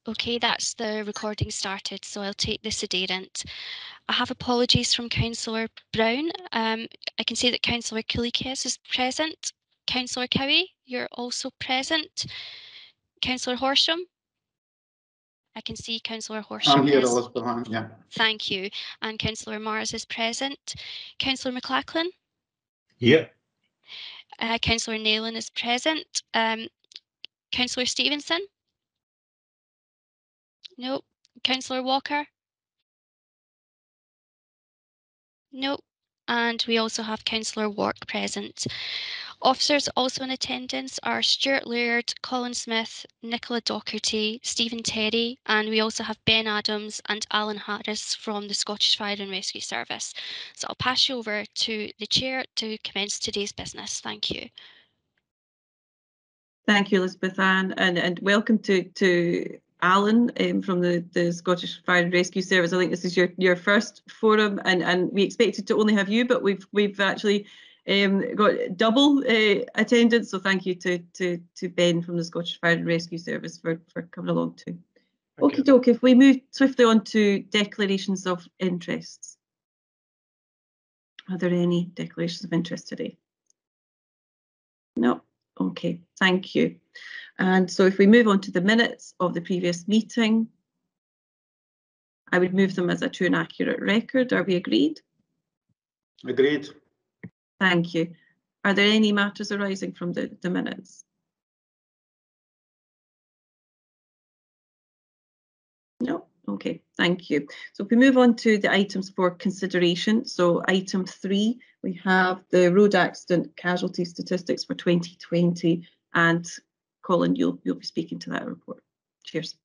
Okay, that's the recording started, so I'll take the sedierant. I have apologies from Councillor Brown. I can see that Councillor Kulikes is present. Councillor Cowie, you're also present. Councillor Horsham? I can see Councillor Horsham I'm here, is... Elizabeth, yeah. Thank you. And Councillor Mars is present. Councillor McLachlan? Here. Councillor Nayland is present. Councillor Stevenson? No. Councillor Walker? No. And we also have Councillor Wark present. Officers also in attendance are Stuart Laird, Colin Smith, Nicola Docherty, Stephen Terry, and we also have Ben Adams and Alan Harris from the Scottish Fire and Rescue Service. So I'll pass you over to the Chair to commence today's business. Thank you. Thank you, Elizabeth Ann, and welcome to Alan from the Scottish Fire and Rescue Service. I think this is your first forum, and we expected to only have you, but we've actually got double attendance. So thank you to Ben from the Scottish Fire and Rescue Service for coming along too. Okie doke. If we move swiftly on to declarations of interests, are there any declarations of interest today? No. Okay, thank you. And so if we move on to the minutes of the previous meeting, I would move them as a true and accurate record. Are we agreed? Agreed. Thank you. Are there any matters arising from the minutes? No. Okay, thank you. So if we move on to the items for consideration. So item 3, we have the road accident casualty statistics for 2020, and Colin, you'll be speaking to that report. Cheers.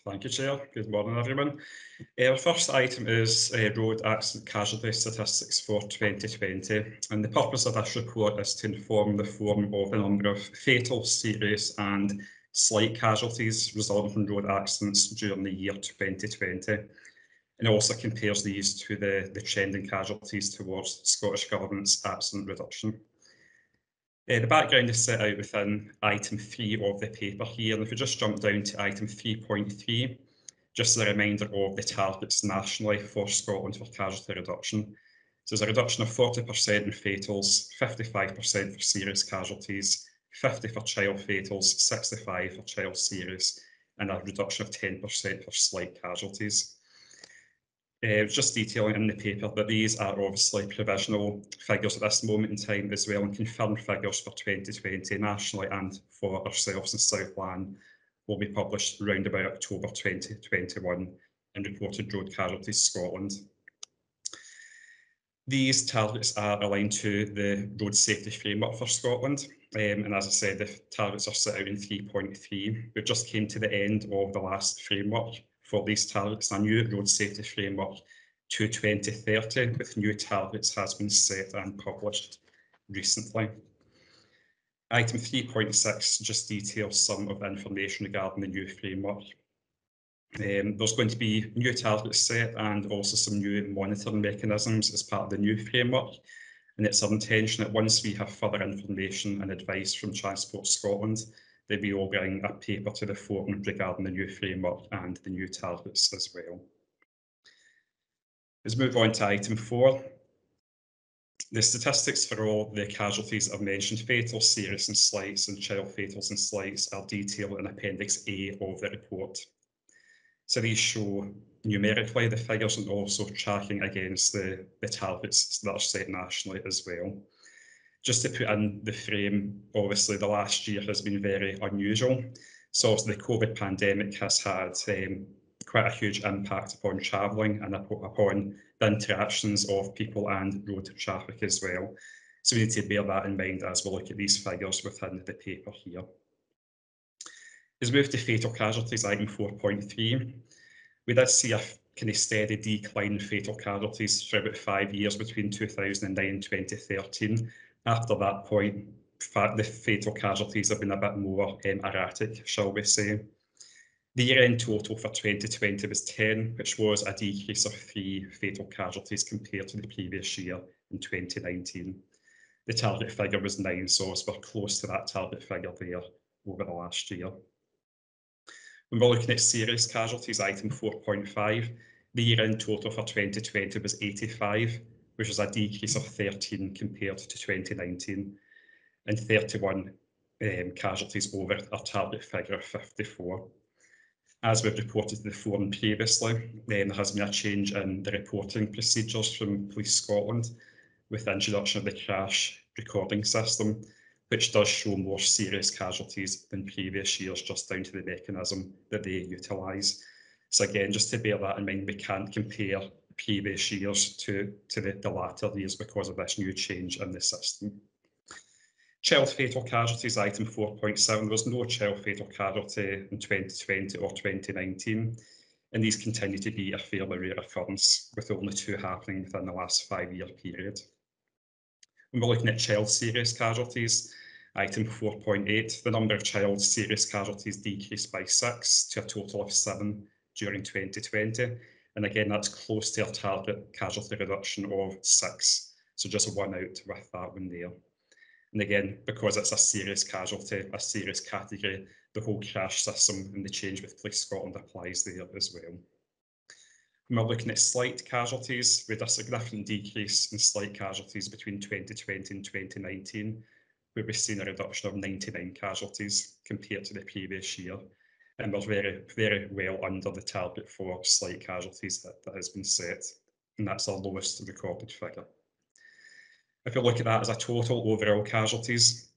Thank you, Chair. Good morning, everyone. Our first item is road accident casualty statistics for 2020, and the purpose of this report is to inform the forum of the number of fatal, serious and slight casualties resulting from road accidents during the year 2020. And it also compares these to the trend in casualties towards the Scottish Government's accident reduction. The background is set out within item 3 of the paper here, and if we just jump down to item 3.3, just as a reminder of the targets nationally for Scotland for casualty reduction. So there's a reduction of 40% in fatals, 55% for serious casualties, 50 for child fatals, 65 for child serious, and a reduction of 10% for slight casualties. Just detailing in the paper that these are obviously provisional figures at this moment in time as well, and confirmed figures for 2020 nationally and for ourselves in Southland will be published around about October 2021 in Reported Road Casualties Scotland. These targets are aligned to the Road Safety Framework for Scotland, and as I said, the targets are set out in 3.3. We just came to the end of the last framework for these targets. A new Road Safety Framework to 2030 with new targets has been set and published recently. Item 3.6 just details some of the information regarding the new framework. There's going to be new targets set and also some new monitoring mechanisms as part of the new framework. And it's our intention that once we have further information and advice from Transport Scotland, that we will bring a paper to the forum regarding the new framework and the new targets as well. Let's move on to item 4. The statistics for all the casualties I've mentioned, fatal, serious and slights, and child fatals and slights, are detailed in Appendix A of the report. So these show numerically the figures and also tracking against the targets that are set nationally as well. Just to put in the frame, obviously the last year has been very unusual. So the COVID pandemic has had quite a huge impact upon travelling and upon the interactions of people and road traffic as well. So we need to bear that in mind as we look at these figures within the paper here. Let's move to fatal casualties, item 4.3. We did see a kind of steady decline in fatal casualties for about 5 years between 2009 and 2013. After that point, the fatal casualties have been a bit more erratic, shall we say. The year-end total for 2020 was 10, which was a decrease of 3 fatal casualties compared to the previous year in 2019. The target figure was 9, so we're close to that target figure there over the last year. When we're looking at serious casualties, item 4.5, the year-end total for 2020 was 85, which was a decrease of 13 compared to 2019, and 31 casualties over our target figure of 54. As we've reported to the forum previously, there has been a change in the reporting procedures from Police Scotland with the introduction of the crash recording system, which does show more serious casualties than previous years, just down to the mechanism that they utilise. So again, just to bear that in mind, we can't compare previous years to the latter years because of this new change in the system. Child fatal casualties, item 4.7, there was no child fatal casualty in 2020 or 2019, and these continue to be a fairly rare occurrence, with only 2 happening within the last 5-year period. When we're looking at child serious casualties, item 4.8, the number of child serious casualties decreased by 6 to a total of 7 during 2020, and again that's close to our target casualty reduction of 6, so just 1 out with that one there. And again, because it's a serious casualty, a serious category, the whole crash system and the change with Police Scotland applies there as well. When we're looking at slight casualties, we had a significant decrease in slight casualties between 2020 and 2019, where we've seen a reduction of 99 casualties compared to the previous year. And we're very, very well under the target for slight casualties that has been set, and that's our lowest recorded figure. If you look at that as a total overall casualties,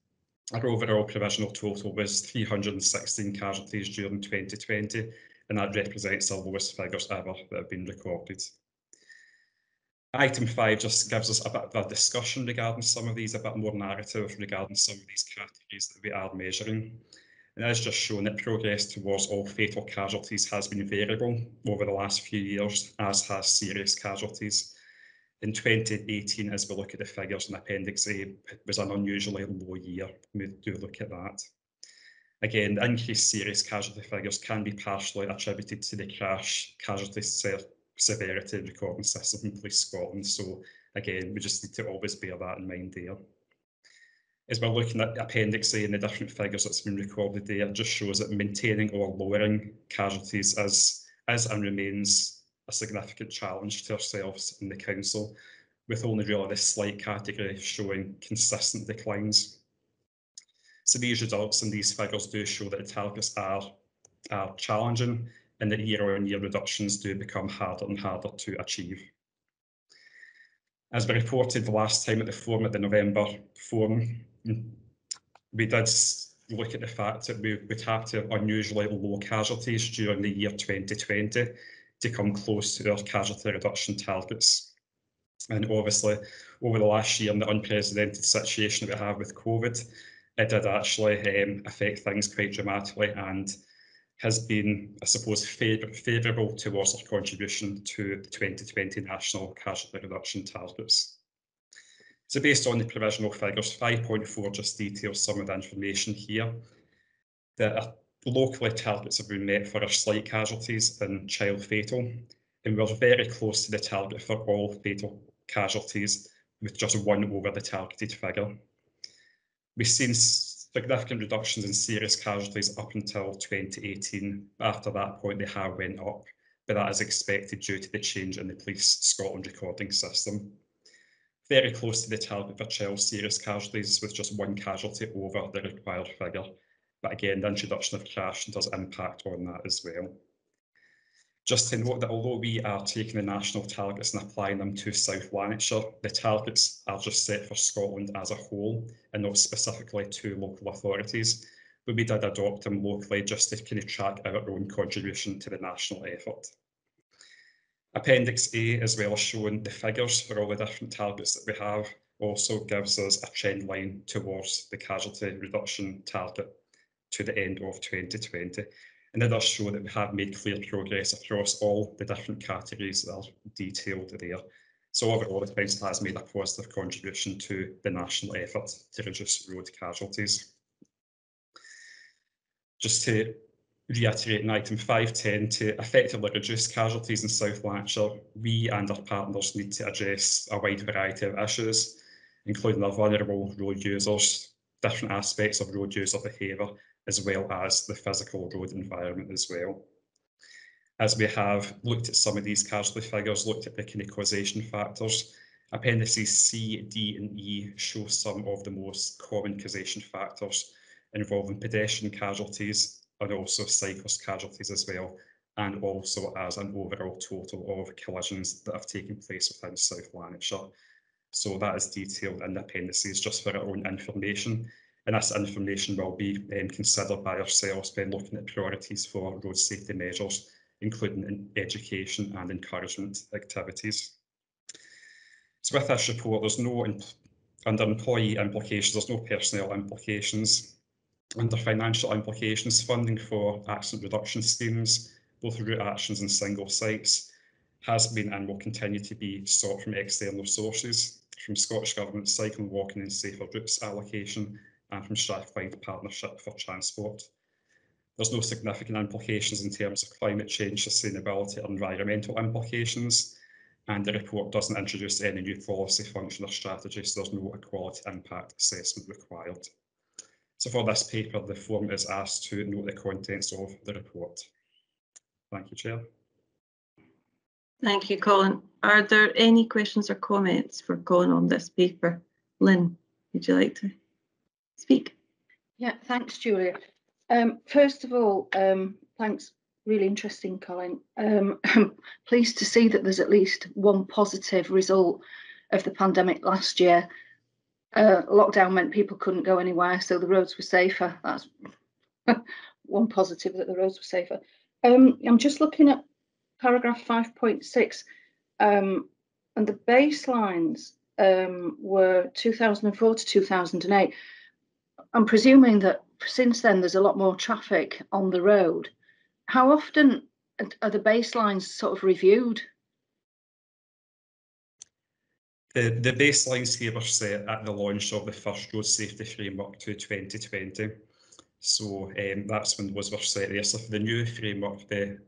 our overall provisional total was 316 casualties during 2020, and that represents the lowest figures ever that have been recorded. Item 5 just gives us a bit of a discussion regarding some of these, a bit more narrative regarding some of these categories that we are measuring. And as just shown that progress towards all fatal casualties has been variable over the last few years, as has serious casualties. In 2018, as we look at the figures in Appendix A, it was an unusually low year. We do look at that. Again, the increased serious casualty figures can be partially attributed to the crash casualty severity recording system in Police Scotland. So again, we just need to always bear that in mind there. As we're looking at Appendix A and the different figures that's been recorded there, it just shows that maintaining or lowering casualties is and remains a significant challenge to ourselves in the council, with only really this slight category showing consistent declines. So these results and these figures do show that the targets are challenging, and that year-on-year reductions do become harder and harder to achieve. As we reported the last time at the forum, at the November forum, we did look at the fact that we would have to have unusually low casualties during the year 2020 to come close to our casualty reduction targets. And obviously, over the last year, in the unprecedented situation that we have with COVID, it did actually affect things quite dramatically and has been, I suppose, favourable towards our contribution to the 2020 national casualty reduction targets. So based on the provisional figures, 5.4 just details some of the information here. The locally targets have been met for our slight casualties and child fatal, and we're very close to the target for all fatal casualties, with just 1 over the targeted figure. We've seen significant reductions in serious casualties up until 2018. After that point, they have went up, but that is expected due to the change in the Police Scotland recording system. Very close to the target for child serious casualties, with just 1 casualty over the required figure. But again, the introduction of crash does impact on that as well. Just to note that although we are taking the national targets and applying them to South Lanarkshire, the targets are just set for Scotland as a whole and not specifically to local authorities. But we did adopt them locally just to kind of track our own contribution to the national effort. Appendix A, as well as showing the figures for all the different targets that we have, also gives us a trend line towards the casualty reduction target to the end of 2020. And it does show that we have made clear progress across all the different categories that are detailed there. So overall, the council has made a positive contribution to the national effort to reduce road casualties. Just to reiterate in item 5.10, to effectively reduce casualties in South Lanarkshire, we and our partners need to address a wide variety of issues, including our vulnerable road users, different aspects of road user behaviour, as well as the physical road environment as well. As we have looked at some of these casualty figures, looked at the kind of causation factors, appendices C, D and E show some of the most common causation factors involving pedestrian casualties and also cyclist casualties as well, and also as an overall total of collisions that have taken place within South Lanarkshire. So that is detailed in the appendices just for our own information. And this information will be considered by ourselves when looking at priorities for road safety measures, including in education and encouragement activities. So with this report, there's no, under employee implications, there's no personnel implications. Under financial implications, funding for accident reduction schemes, both route actions and single sites, has been and will continue to be sought from external sources, from Scottish Government Cycling, Walking and Safer Routes allocation, and from Strathclyde Partnership for Transport. There's no significant implications in terms of climate change, sustainability, or environmental implications, and the report doesn't introduce any new policy, function, or strategy, so there's no equality impact assessment required. So for this paper, the forum is asked to note the contents of the report. Thank you, Chair. Thank you, Colin. Are there any questions or comments for Colin on this paper? Lynn, would you like to speak? Yeah, thanks, Julia. First of all, thanks, really interesting, Colin. I'm pleased to see that there's at least one positive result of the pandemic last year. Lockdown meant people couldn't go anywhere, so the roads were safer. That's one positive, that the roads were safer. I'm just looking at paragraph 5.6, and the baselines were 2004 to 2008. I'm presuming that since then there's a lot more traffic on the road. How often are the baselines sort of reviewed? The baselines here were set at the launch of the first road safety framework to 2020. So that's when those were set there. So for the new framework to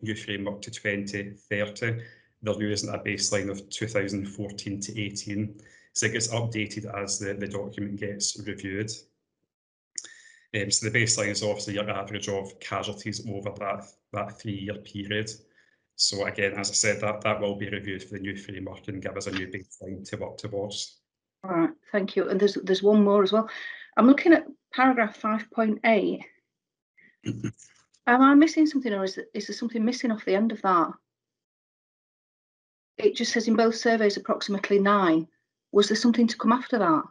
2030, they're using a baseline of 2014 to 18. So it gets updated as the document gets reviewed. So the baseline is obviously your average of casualties over that 3-year period. So again, as I said, that will be reviewed for the new framework and give us a new baseline to work towards. All right, thank you. And there's one more as well. I'm looking at paragraph 5.8. Am I missing something, or is there something missing off the end of that? It just says in both surveys approximately 9. Was there something to come after that?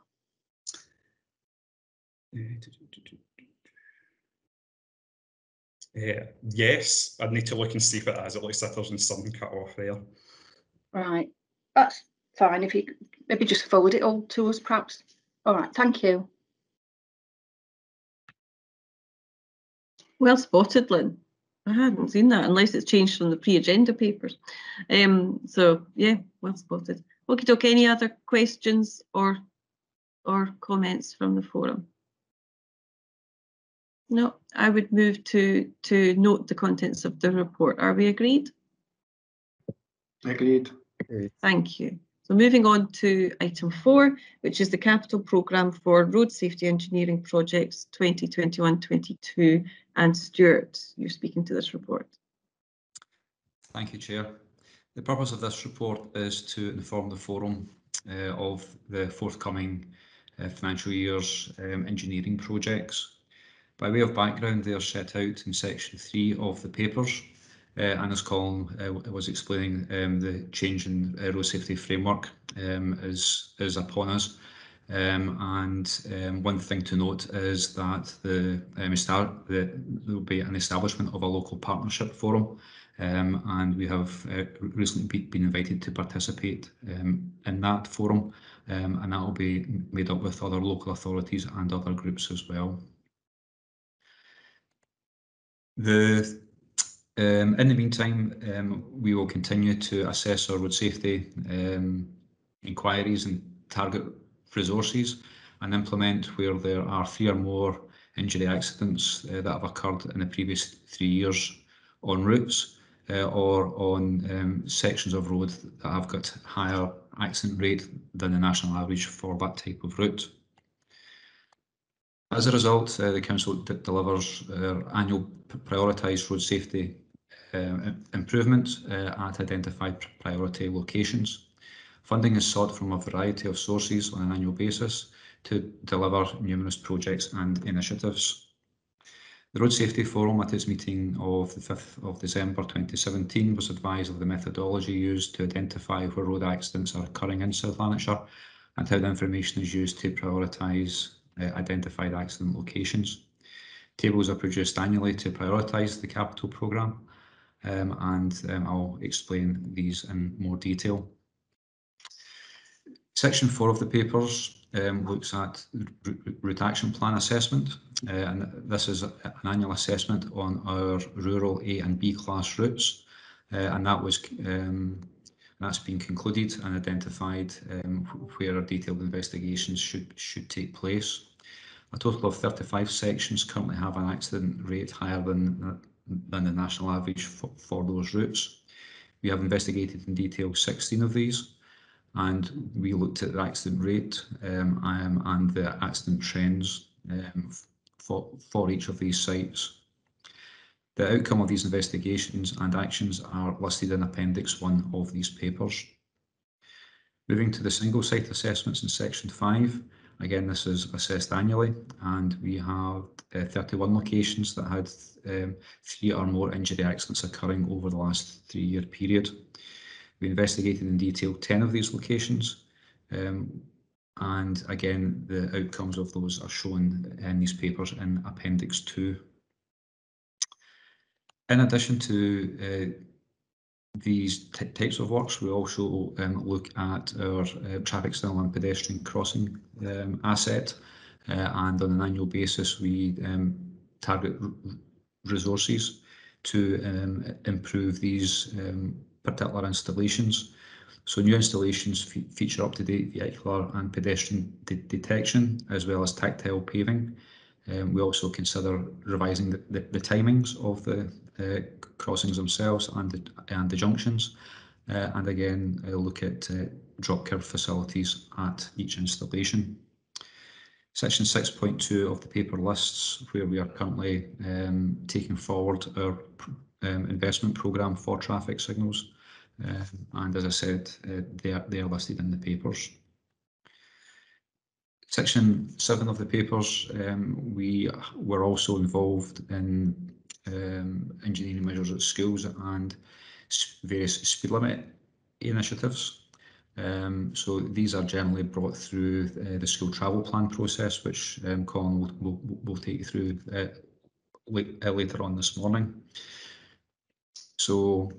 Yes, I'd need to look and see if it is. It looks like there's something cut off there. Right, that's fine. If you maybe just forward it all to us, perhaps. All right, thank you. Well spotted, Lynn. I hadn't seen that unless it's changed from the pre-agenda papers. So yeah, well spotted. Okie dokie, any other questions or comments from the forum? No, I would move to note the contents of the report. Are we agreed? Agreed. Thank you. So moving on to item 4, which is the capital programme for road safety engineering projects 2021-22. And Stuart, you're speaking to this report. Thank you, Chair. The purpose of this report is to inform the forum of the forthcoming financial year's engineering projects. By way of background, they are set out in section 3 of the papers. And as Colin was explaining, the change in road safety framework is upon us. One thing to note is that there will be an establishment of a local partnership forum, and we have recently been invited to participate in that forum, and that will be made up with other local authorities and other groups as well. In the meantime, we will continue to assess our road safety inquiries and target resources and implement where there are 3 or more injury accidents that have occurred in the previous 3 years on routes or on sections of road that have got higher accident rate than the national average for that type of route. As a result, the Council delivers annual prioritised road safety improvement at identified priority locations. Funding is sought from a variety of sources on an annual basis to deliver numerous projects and initiatives. The Road Safety Forum at its meeting of the 5th of December 2017 was advised of the methodology used to identify where road accidents are occurring in South Lanarkshire and how the information is used to prioritise identified accident locations. Tables are produced annually to prioritise the capital programme, and I'll explain these in more detail. Section 4 of the papers looks at Retraction Plan Assessment, and this is an annual assessment on our rural A and B class routes, and that's been concluded and identified where detailed investigations should take place. A total of 35 sections currently have an accident rate higher than the national average for those routes. We have investigated in detail 16 of these, and we looked at the accident rate and the accident trends for each of these sites. The outcome of these investigations and actions are listed in Appendix 1 of these papers. Moving to the single site assessments in Section 5, again this is assessed annually, and we have 31 locations that had 3 or more injury accidents occurring over the last 3-year period. We investigated in detail 10 of these locations, and again the outcomes of those are shown in these papers in Appendix 2. In addition to these types of works, we also look at our traffic signal and pedestrian crossing asset, and on an annual basis we target resources to improve these particular installations. So new installations feature up-to-date vehicular and pedestrian detection as well as tactile paving. We also consider revising the timings of the crossings themselves and the junctions, and again look at drop curb facilities at each installation. Section 6.2 of the paper lists where we are currently taking forward our investment programme for traffic signals, and as I said, they are listed in the papers. Section 7 of the papers, we were also involved in engineering measures at schools and various speed limit initiatives. So these are generally brought through the school travel plan process, which Colin will take you through later on this morning. So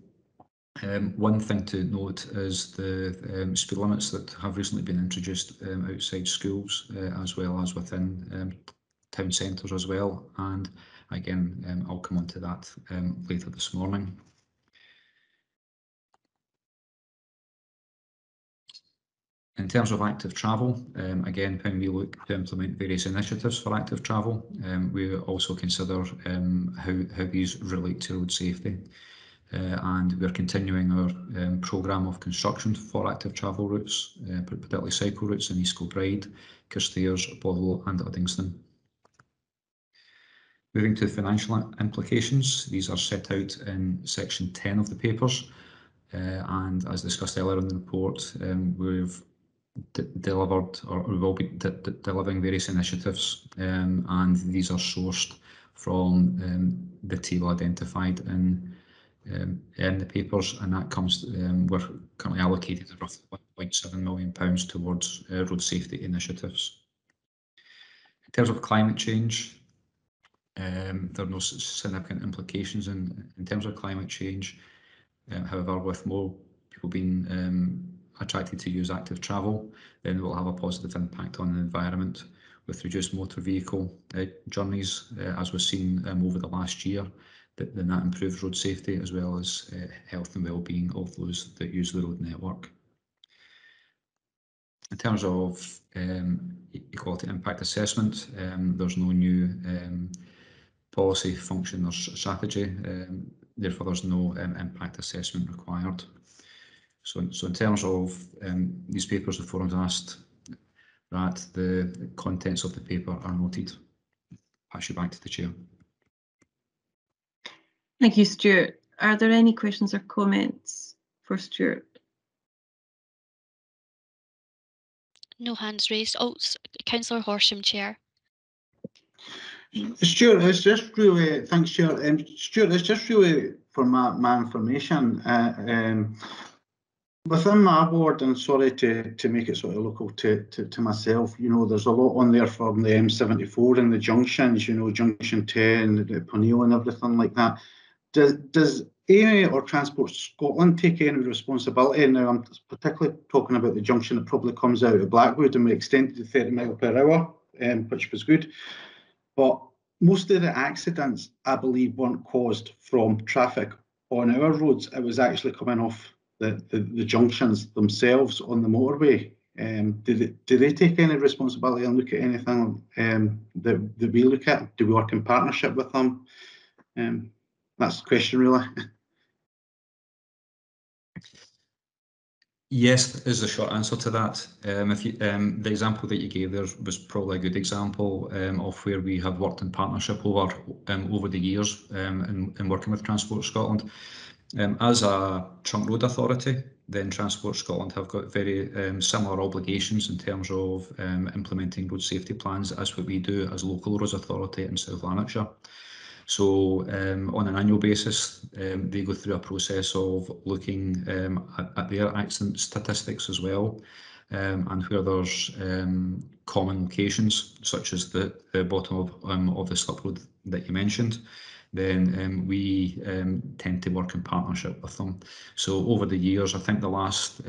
one thing to note is the speed limits that have recently been introduced outside schools as well as within town centres as well, and again I'll come on to that later this morning. In terms of active travel, again, when we look to implement various initiatives for active travel, we also consider how these relate to road safety. And we're continuing our programme of construction for active travel routes, particularly cycle routes in East Kilbride, Carstairs, Bothwell and Uddingston. Moving to financial implications, these are set out in section 10 of the papers, and as discussed earlier in the report, we've delivered, or we will be delivering various initiatives, and these are sourced from the table identified in the papers, and that comes, we're currently allocated roughly £1.7 million towards road safety initiatives. In terms of climate change, there are no significant implications in terms of climate change. However, with more people being attracted to use active travel, then it will have a positive impact on the environment with reduced motor vehicle journeys, as we've seen over the last year. Then that improves road safety as well as health and well-being of those that use the road network. In terms of equality impact assessment, there's no new policy, function or strategy, therefore there's no impact assessment required. So in terms of these papers, the forum's asked that the contents of the paper are noted pass you back to the chair. Thank you, Stuart. Are there any questions or comments for Stuart? No hands raised. Oh, Councillor Horsham, Chair. Stuart, it's just really, thanks, Chair. Stuart, it's just really for my information. Within my ward, and sorry to make it sort of local to myself, you know, there's a lot on there from the M74 and the junctions, you know, Junction 10, the Peniel and everything like that. Does AMA or Transport Scotland take any responsibility? Now, I'm particularly talking about the junction that probably comes out of Blackwood, and we extended to 30 mile per hour, which was good. But most of the accidents, I believe, weren't caused from traffic on our roads. It was actually coming off the junctions themselves on the motorway. Do they take any responsibility and look at anything that we look at? Do we work in partnership with them? That's the question, really. Yes, is the short answer to that. If you, the example that you gave there was probably a good example of where we have worked in partnership over the years in working with Transport Scotland. As a trunk road authority, then Transport Scotland have got very similar obligations in terms of implementing road safety plans as what we do as local roads authority in South Lanarkshire. So on an annual basis, they go through a process of looking at their accident statistics as well, and where there's common locations, such as the bottom of the slip road that you mentioned, then we tend to work in partnership with them. So over the years, I think the last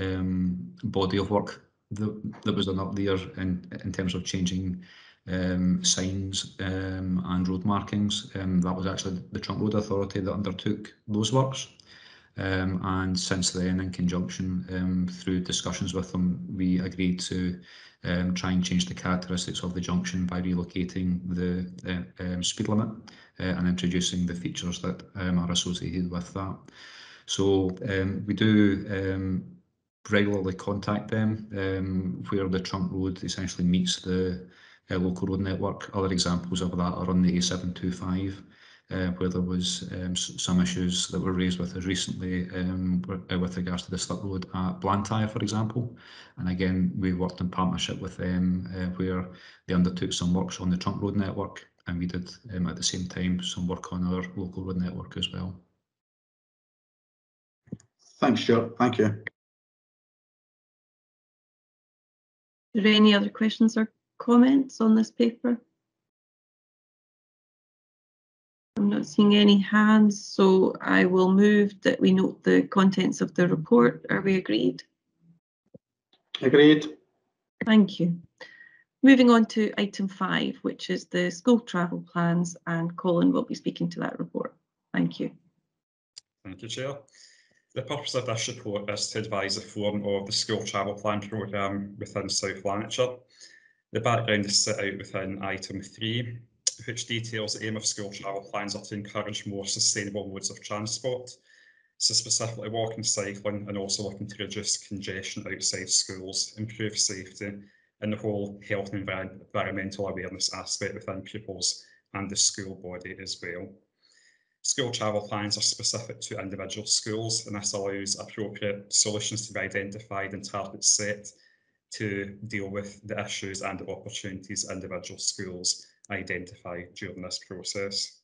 body of work that was done up there in terms of changing signs and road markings, that was actually the Trunk Road Authority that undertook those works. And since then, in conjunction through discussions with them, we agreed to try and change the characteristics of the junction by relocating the speed limit and introducing the features that are associated with that. So we do regularly contact them where the trunk road essentially meets the local road network. Other examples of that are on the A725, where there was some issues that were raised with us recently with regards to the slip road at Blantyre, for example. And again, we worked in partnership with them where they undertook some works on the trunk road network, and we did at the same time some work on our local road network as well. Thanks, Stuart. Thank you. Are there any other questions or comments on this paper? I'm not seeing any hands, so I will move that we note the contents of the report. Are we agreed? Agreed. Thank you. Moving on to item 5, which is the school travel plans, and Colin will be speaking to that report. Thank you. Thank you, Chair. The purpose of this report is to advise the forum of the school travel plan programme within South Lanarkshire. The background is set out within item 3, which details the aim of school travel plans are to encourage more sustainable modes of transport, so specifically walking, cycling, and also looking to reduce congestion outside schools, improve safety, and the whole health and environmental awareness aspect within pupils and the school body as well. School travel plans are specific to individual schools, and this allows appropriate solutions to be identified and targets set to deal with the issues and the opportunities individual schools identify during this process.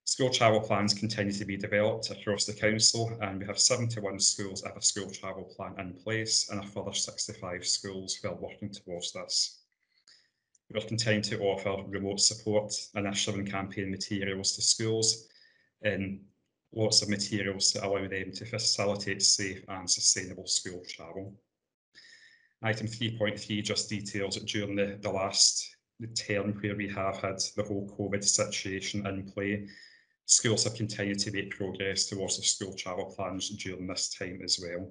School travel plans continue to be developed across the council, and we have 71 schools have a school travel plan in place, and a further 65 schools who are working towards this. We will continue to offer remote support, initiative and campaign materials to schools, and lots of materials to allow them to facilitate safe and sustainable school travel. Item 3.3 just details that during the last term where we have had the whole COVID situation in play, schools have continued to make progress towards the school travel plans during this time as well.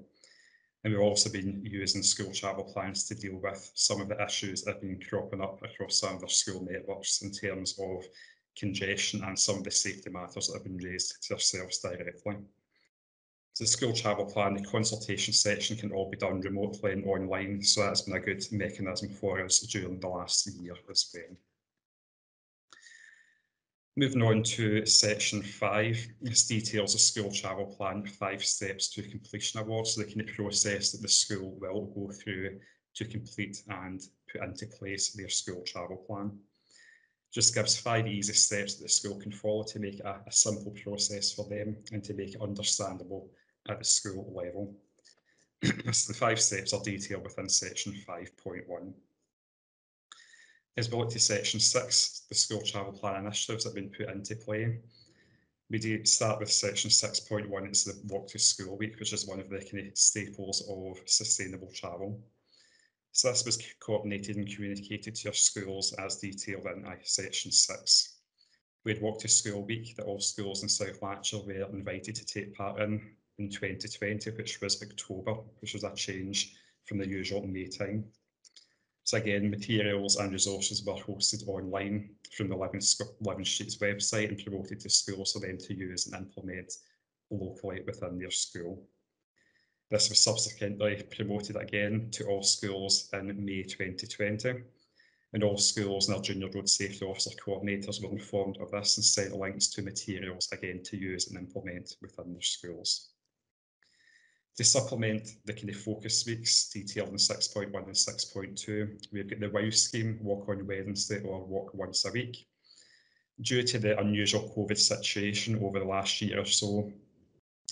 And we've also been using school travel plans to deal with some of the issues that have been cropping up across some of their school networks in terms of congestion and some of the safety matters that have been raised to ourselves directly. So the school travel plan, the consultation section can all be done remotely and online, so that's been a good mechanism for us during the last year as well. Moving on to section 5, this details the school travel plan, 5 steps to completion awards, so the kind of process that the school will go through to complete and put into place their school travel plan. Just gives 5 easy steps that the school can follow to make it a simple process for them and to make it understandable at the school level. So the 5 steps are detailed within section 5.1. As we look to section 6, the school travel plan initiatives that have been put into play. We do start with section 6.1, it's the walk to school week, which is one of the kind of staples of sustainable travel. So this was coordinated and communicated to our schools as detailed in section 6. We had walk to school week that all schools in South Lanarkshire were invited to take part in 2020, which was October, which was a change from the usual May time. So again, materials and resources were hosted online from the Living Street's website and promoted to schools for them to use and implement locally within their school. This was subsequently promoted again to all schools in May 2020, and all schools and our junior road safety officer coordinators were informed of this and sent links to materials again to use and implement within their schools. To supplement the kind of focus weeks detailed in 6.1 and 6.2, we've got the WOW scheme, walk on Wednesday or walk once a week. Due to the unusual COVID situation over the last year or so,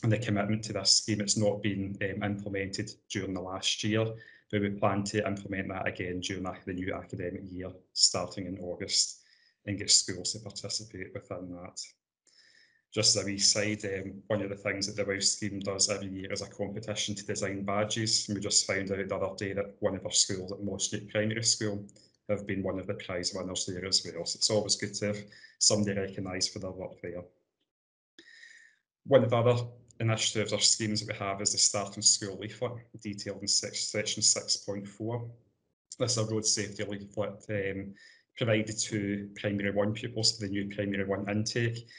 and the commitment to this scheme, it's not been implemented during the last year, but we plan to implement that again during the new academic year, starting in August, and get schools to participate within that. Just as a wee side, one of the things that the WOW scheme does every year is a competition to design badges. And we just found out the other day that one of our schools at Moss Street Primary School have been one of the prize winners there as well. So it's always good to have somebody recognised for their work there. One of the other initiatives or schemes that we have is the Starting School Leaflet, detailed in section 6.4. This is a road safety leaflet provided to Primary 1 pupils for the new Primary 1 intake.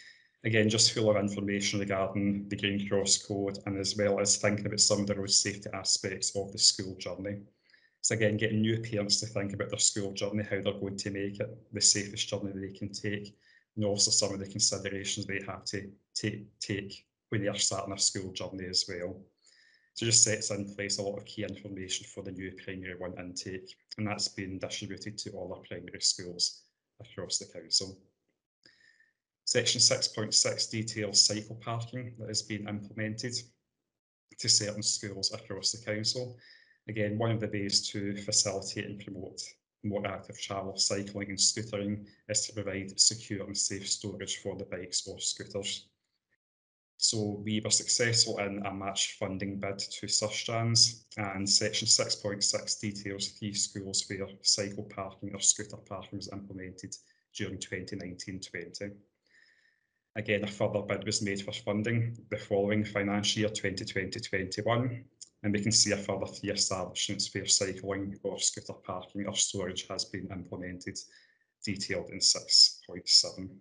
Again, just full of information regarding the Green Cross Code and as well as thinking about some of the road safety aspects of the school journey. So again, getting new parents to think about their school journey, how they're going to make it the safest journey they can take, and also some of the considerations they have to take when they are starting their school journey as well. So just sets in place a lot of key information for the new Primary 1 intake, and that's been distributed to all our primary schools across the council. Section 6.6 details cycle parking that has been implemented to certain schools across the council. Again, one of the ways to facilitate and promote more active travel, cycling and scootering is to provide secure and safe storage for the bikes or scooters. So we were successful in a match funding bid to Sustrans, and section 6.6 details 3 schools where cycle parking or scooter parking was implemented during 2019-20. Again, a further bid was made for funding the following financial year, 2020-21, and we can see a further 3 establishments where cycling or scooter parking or storage has been implemented, detailed in 6.7.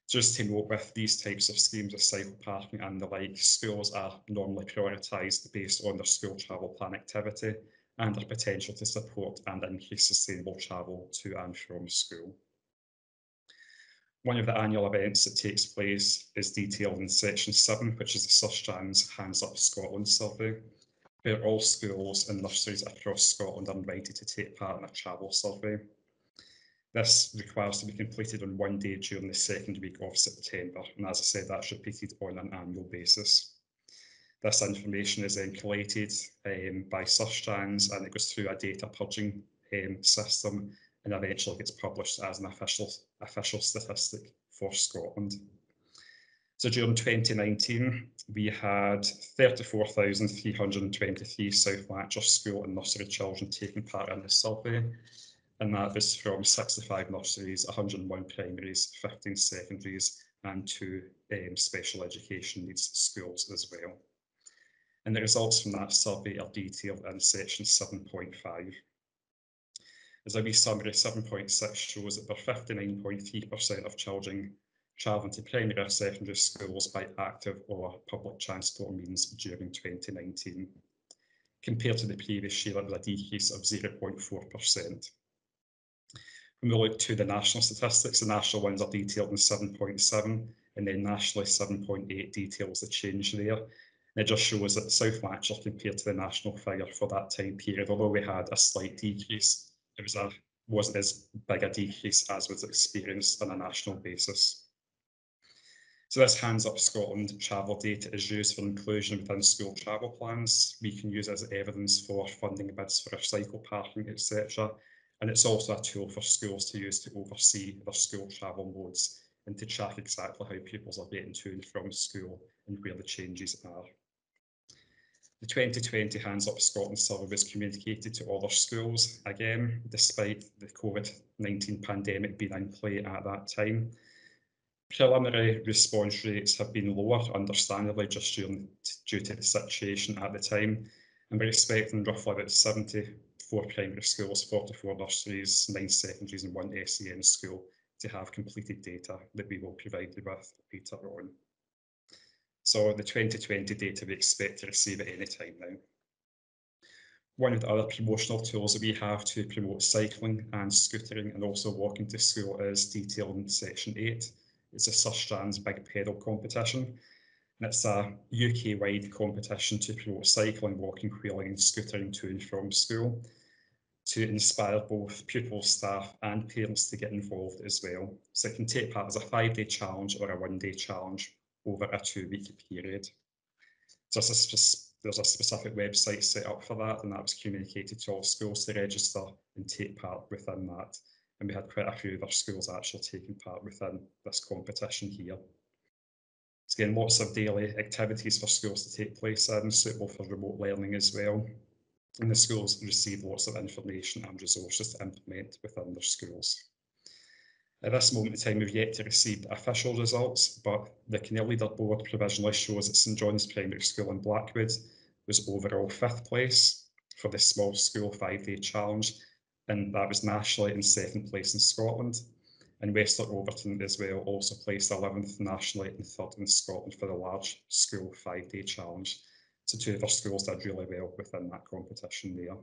Just to note, with these types of schemes of cycle parking and the like, schools are normally prioritised based on their school travel plan activity and their potential to support and increase sustainable travel to and from school. One of the annual events that takes place is detailed in section 7, which is the Sustrans Hands Up Scotland survey, where all schools and nurseries across Scotland are invited to take part in a travel survey. This requires to be completed on one day during the 2nd week of September, and as I said, that's repeated on an annual basis. This information is then collated by Sustrans, and it goes through a data purging system and eventually gets published as an official statistic for Scotland. So during 2019, we had 34,323 South Lanarkshire school and nursery children taking part in the survey, and that is from 65 nurseries, 101 primaries, 15 secondaries, and 2 special education needs schools as well. And the results from that survey are detailed in section 7.5. As a wee summary, 7.6 shows that there are 59.3% of children travelling to primary or secondary schools by active or public transport means during 2019. Compared to the previous year, it was a decrease of 0.4%. When we look to the national statistics, the national ones are detailed in 7.7, and then nationally 7.8 details the change there. And it just shows that South Lanarkshire, compared to the national figure for that time period, although we had a slight decrease, it wasn't as big a decrease as was experienced on a national basis. So this Hands Up Scotland travel data is used for inclusion within school travel plans. We can use it as evidence for funding bids for cycle parking, etc. And it's also a tool for schools to use to oversee their school travel modes and to track exactly how pupils are getting to and from school and where the changes are. The 2020 Hands Up Scotland survey was communicated to all our schools, again, despite the COVID-19 pandemic being in play at that time. Preliminary response rates have been lower, understandably, just due to the situation at the time, and we're expecting roughly about 74 primary schools, 44 nurseries, 9 secondaries and 1 SEN school to have completed data that we will provide you with later on. So the 2020 data we expect to receive at any time now. One of the other promotional tools that we have to promote cycling and scootering and also walking to school is detailed in section 8. It's a Sustrans Big Pedal competition, and it's a UK-wide competition to promote cycling, walking, wheeling and scootering to and from school, to inspire both pupils, staff and parents to get involved as well. So it can take part as a 5-day challenge or a 1-day challenge over a 2-week period. So there's a specific website set up for that, and that was communicated to all schools to register and take part within that. And we had quite a few of our schools actually taking part within this competition here. So again, lots of daily activities for schools to take place in, suitable for remote learning as well. And the schools receive lots of information and resources to implement within their schools. At this moment in time, we've yet to receive the official results, but the Kinnear leaderboard provisionally shows that St John's Primary School in Blackwood was overall 5th place for the small school 5-day challenge, and that was nationally in 2nd place in Scotland. And Western Overton as well also placed 11th nationally and 3rd in Scotland for the large school 5-day challenge. So 2 of our schools did really well within that competition there.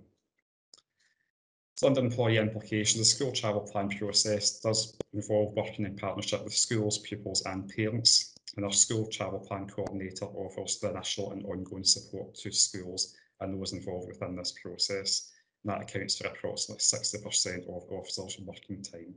So under employee implications, the school travel plan process does involve working in partnership with schools, pupils and parents. And our school travel plan coordinator offers the initial and ongoing support to schools and those involved within this process. And that accounts for approximately 60% of officers' working time.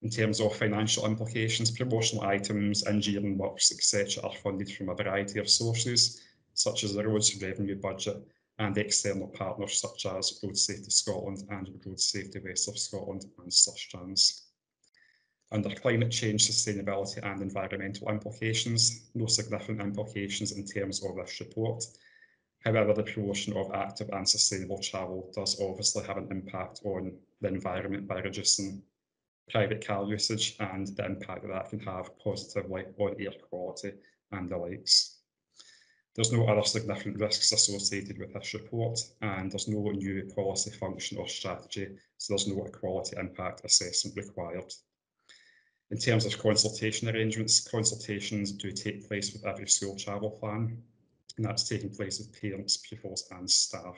In terms of financial implications, promotional items, engineering works, etc. are funded from a variety of sources, such as the Roads Revenue Budget and external partners such as Road Safety Scotland and Road Safety West of Scotland and Sustrans. Under climate change, sustainability and environmental implications, no significant implications in terms of this report. However, the promotion of active and sustainable travel does obviously have an impact on the environment by reducing private car usage and the impact that can have positively on air quality and the likes. There's no other significant risks associated with this report, and there's no new policy function or strategy, so there's no equality impact assessment required. In terms of consultation arrangements, consultations do take place with every school travel plan, and that's taking place with parents, pupils and staff,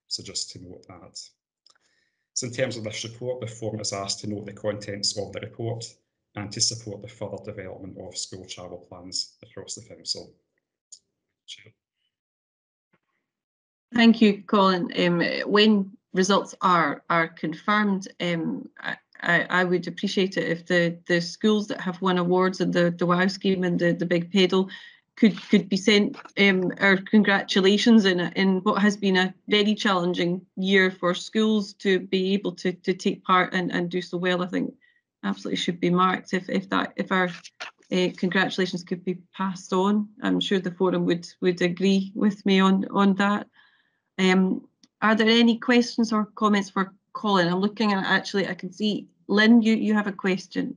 so just to note that. So in terms of this report, the form is asked to note the contents of the report and to support the further development of school travel plans across the council. Chair. Thank you, Colin. When results are confirmed, I would appreciate it if the schools that have won awards in the WOW scheme and the Big Pedal could be sent our congratulations in what has been a very challenging year for schools to be able to take part and do so well. I think absolutely should be marked if our congratulations could be passed on. I'm sure the forum would agree with me on that. Are there any questions or comments for Colin? I'm looking at, actually, I can see Lynn, you have a question.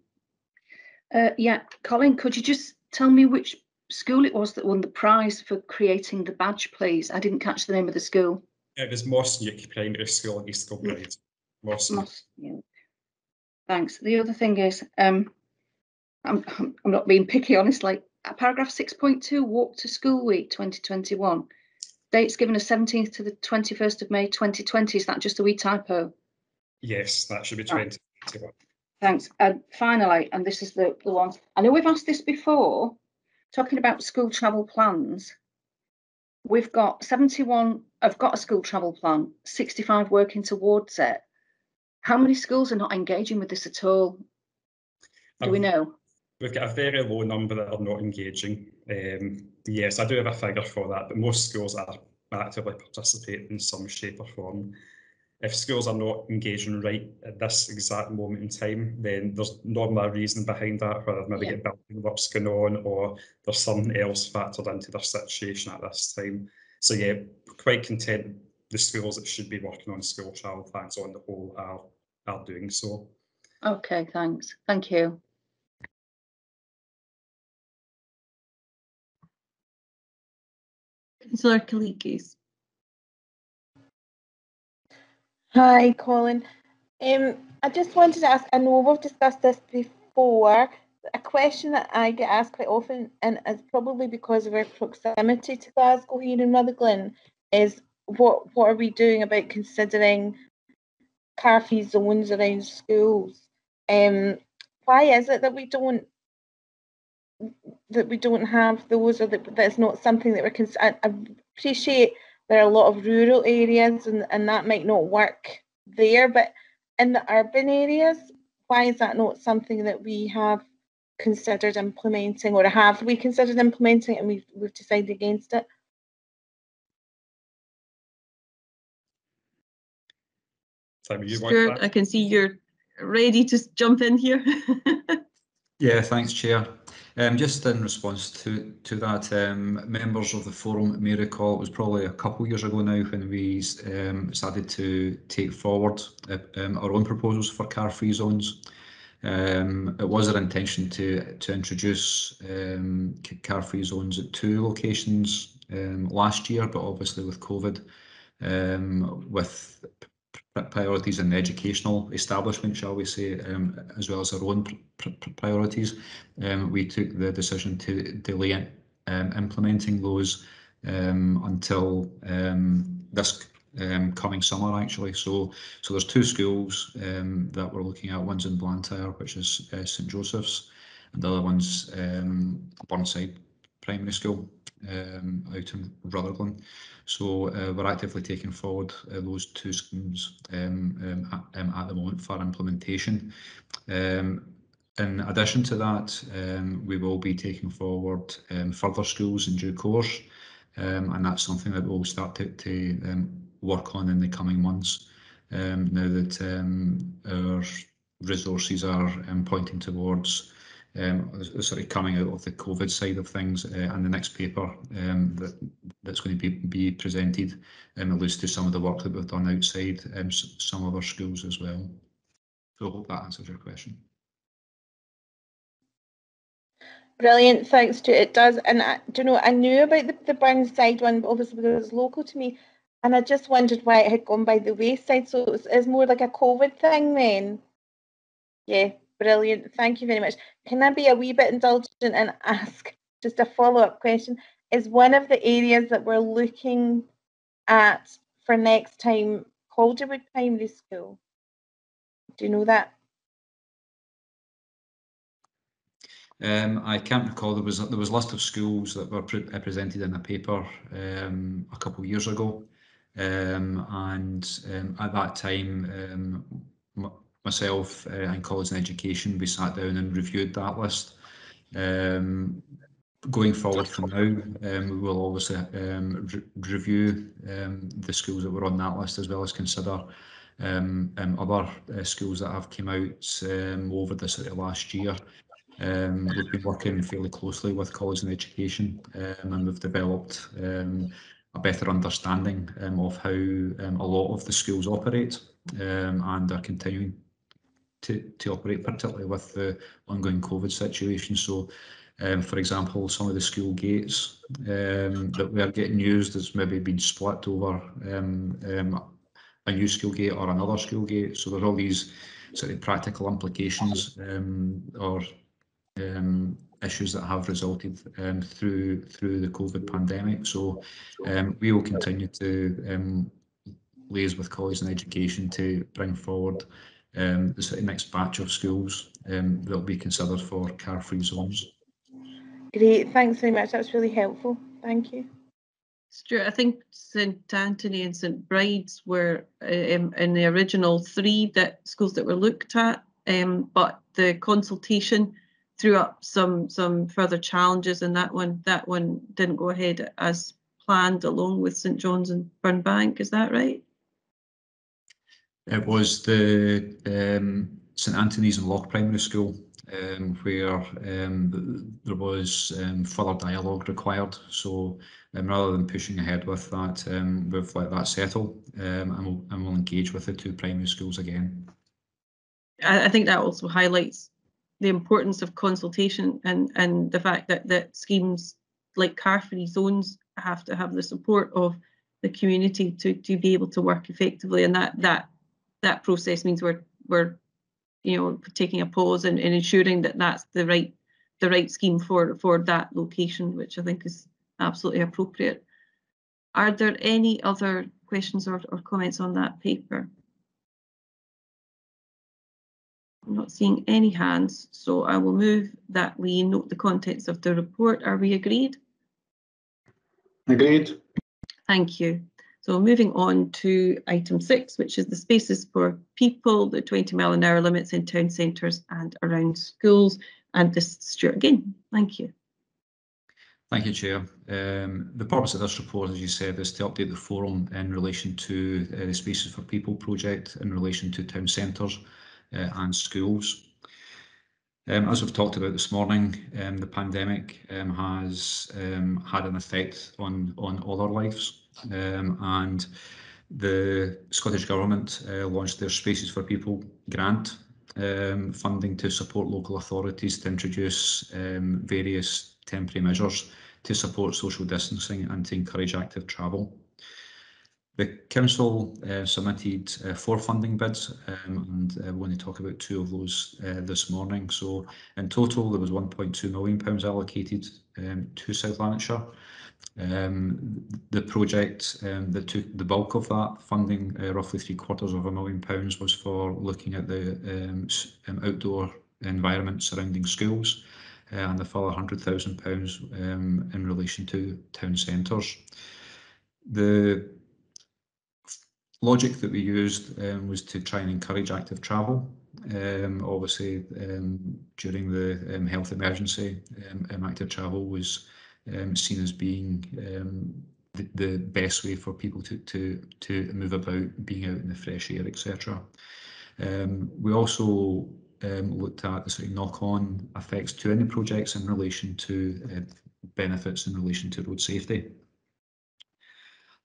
Yeah, Colin, could you just tell me which school it was that won the prize for creating the badge, please? I didn't catch the name of the school. It was Moss Nuke Primary School in East Kilbride. Moss Nuke. Thanks. The other thing is, I'm not being picky, honestly. Paragraph 6.2, Walk to School Week 2021. Dates given as 17th to the 21st of May 2020. Is that just a wee typo? Yes, that should be 20. Thanks. And finally, and this is the one, I know we've asked this before, talking about school travel plans. We've got 71, I've got a school travel plan, 65 working towards it. How many schools are not engaging with this at all? Do we know? We've got a very low number that are not engaging. Yes, I do have a figure for that, but most schools are actively participating in some shape or form. If schools are not engaging right at this exact moment in time, then there's normally a reason behind that, whether maybe get building works going on or there's something else factored into their situation at this time. So yeah, quite content the schools that should be working on school travel plans on the whole are doing so. Okay, thanks. Thank you. Councillor Kalikis. Hi, Colin. I just wanted to ask, I know we've discussed this before, a question that I get asked quite often, and it's probably because of our proximity to Glasgow here in Rutherglen, is what are we doing about considering car-free zones around schools? Why is it that we don't have those, or that it's not something that we're I appreciate there are a lot of rural areas and that might not work there, but in the urban areas, why is that not something that we have considered implementing, or have we considered implementing and we've decided against it? Stuart, I can see you're ready to jump in here. Yeah, thanks, Chair. Just in response to that, members of the forum may recall it was probably a couple of years ago now when we started to take forward our own proposals for car-free zones. It was our intention to introduce car-free zones at 2 locations last year, but obviously with COVID, with priorities in the educational establishment, shall we say, as well as our own priorities, we took the decision to delay implementing those until this coming summer, actually. So there's 2 schools that we're looking at. One's in Blantyre, which is St Joseph's, and the other one's Burnside Primary School out in Rutherglen. So we're actively taking forward those 2 schemes at the moment for implementation. In addition to that, we will be taking forward further schools in due course, and that's something that we'll start to work on in the coming months, now that our resources are pointing towards sort of coming out of the COVID side of things, and the next paper that's going to be presented alludes to some of the work that we've done outside some other schools as well. So I hope that answers your question. Brilliant, thanks, Stuart. It does, and do you know, I knew about the Burnside one, but obviously because it was local to me, and I just wondered why it had gone by the wayside. So it's more like a COVID thing then. Yeah, brilliant. Thank you very much. Can I be a wee bit indulgent and ask just a follow-up question? Is one of the areas that we're looking at for next time Calderwood Primary School? Do you know that? I can't recall. There was a list of schools that were presented in a paper a couple of years ago, and at that time, myself and colleagues in education, we sat down and reviewed that list. Going forward from now, we will obviously review the schools that were on that list, as well as consider other schools that have come out over the sort of last year. We've been working fairly closely with colleagues in education, and we've developed a better understanding of how a lot of the schools operate, and are continuing to operate, particularly with the ongoing COVID situation. So, for example, some of the school gates that were getting used has maybe been split over a new school gate or another school gate. So there's all these sort of practical implications or issues that have resulted through the COVID pandemic. So we will continue to liaise with colleagues in education to bring forward the sort of next batch of schools that will be considered for car-free zones. Great, thanks very much. That's really helpful. Thank you. Stuart, I think St Anthony and St Bride's were in the original 3 schools that were looked at, but the consultation threw up some further challenges, and that one didn't go ahead as planned, along with St John's and Burnbank. Is that right? It was the St Anthony's and Loch Primary School where there was further dialogue required. So rather than pushing ahead with that, we've let that settle, and we'll engage with the 2 primary schools again. I think that also highlights the importance of consultation and the fact that schemes like car-free zones have to have the support of the community to be able to work effectively, and that process means we're taking a pause and ensuring that that's the right scheme for that location, which I think is absolutely appropriate. Are there any other questions or comments on that paper? I'm not seeing any hands, so I will move that we note the contents of the report. Are we agreed? Agreed. Thank you. So moving on to item 6, which is the spaces for people, the 20 mile an hour limits in town centres and around schools. And this is Stuart again. Thank you. Thank you, Chair. The purpose of this report, as you said, is to update the forum in relation to the Spaces for People project in relation to town centres and schools. As we've talked about this morning, the pandemic has had an effect on all our lives, and the Scottish Government launched their Spaces for People grant funding to support local authorities to introduce various temporary measures to support social distancing and to encourage active travel. The Council submitted 4 funding bids, and we're going to talk about 2 of those this morning. So in total there was £1.2 million allocated to South Lanarkshire. The project that took the bulk of that funding, roughly £750,000, was for looking at the outdoor environment surrounding schools, and the further £100,000 in relation to town centres. The logic that we used was to try and encourage active travel. Obviously, during the health emergency, active travel was seen as being the best way for people to move about, being out in the fresh air, etc. We also looked at the sort of knock-on effects to any projects in relation to benefits in relation to road safety.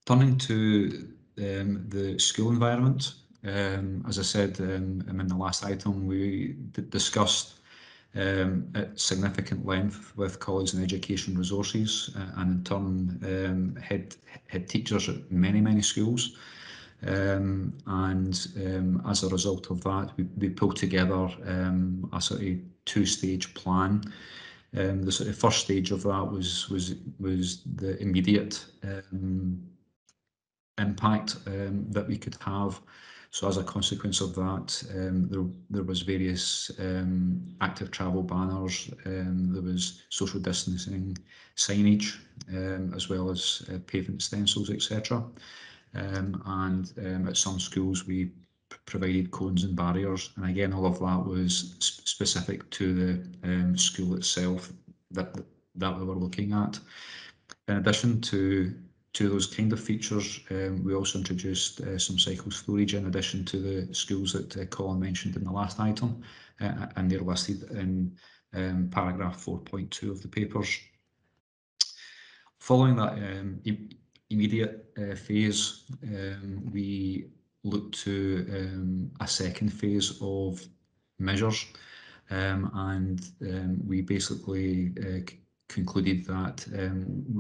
Turning to the school environment, as I said in the last item, we discussed at significant length with colleagues in education resources and in turn head teachers at many schools. And as a result of that, we pulled together a sort of 2-stage plan. The sort of first stage of that was the immediate impact that we could have. So as a consequence of that, there was various active travel banners, there was social distancing signage, as well as pavement stencils, etc. And at some schools we provided cones and barriers, and again all of that was specific to the school itself that we were looking at. In addition to those kind of features, we also introduced some cycle storage in addition to the schools that Colin mentioned in the last item, and they're listed in paragraph 4.2 of the papers. Following that immediate phase, we looked to a second phase of measures, and we basically concluded that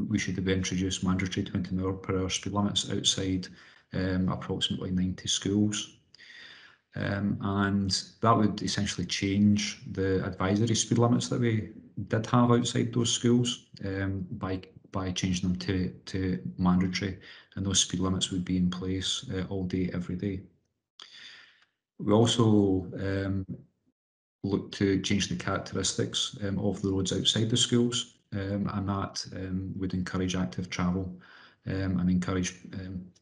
we should have introduced mandatory 20 mph speed limits outside approximately 90 schools. And that would essentially change the advisory speed limits that we did have outside those schools by changing them to mandatory, and those speed limits would be in place all day, every day. We also look to change the characteristics of the roads outside the schools, and that would encourage active travel and encourage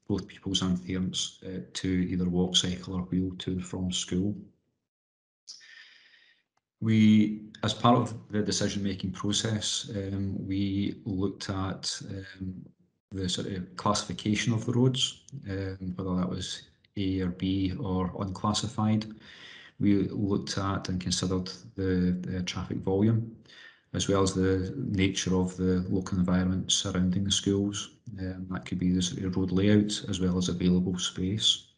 both pupils and parents to either walk, cycle or wheel to and from school. We, as part of the decision-making process, we looked at the sort of classification of the roads, whether that was A or B or unclassified. We looked at and considered the traffic volume, as well as the nature of the local environment surrounding the schools. That could be the sort of road layout as well as available space.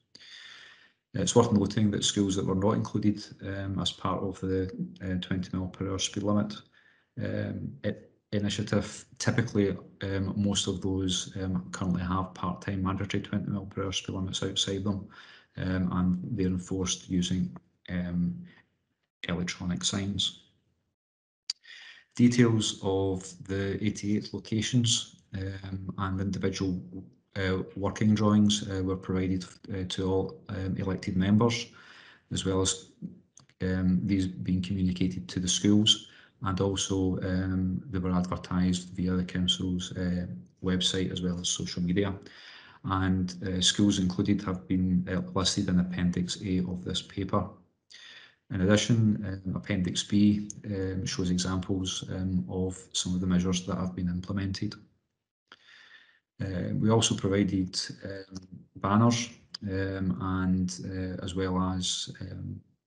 It's worth noting that schools that were not included as part of the 20 mph speed limit initiative, typically most of those currently have part-time mandatory 20 mph speed limits outside them, and they're enforced using electronic signs. Details of the 88 locations and individual working drawings were provided to all elected members, as well as these being communicated to the schools, and also they were advertised via the council's website as well as social media. And schools included have been listed in Appendix A of this paper. In addition, Appendix B shows examples of some of the measures that have been implemented. We also provided banners and as well as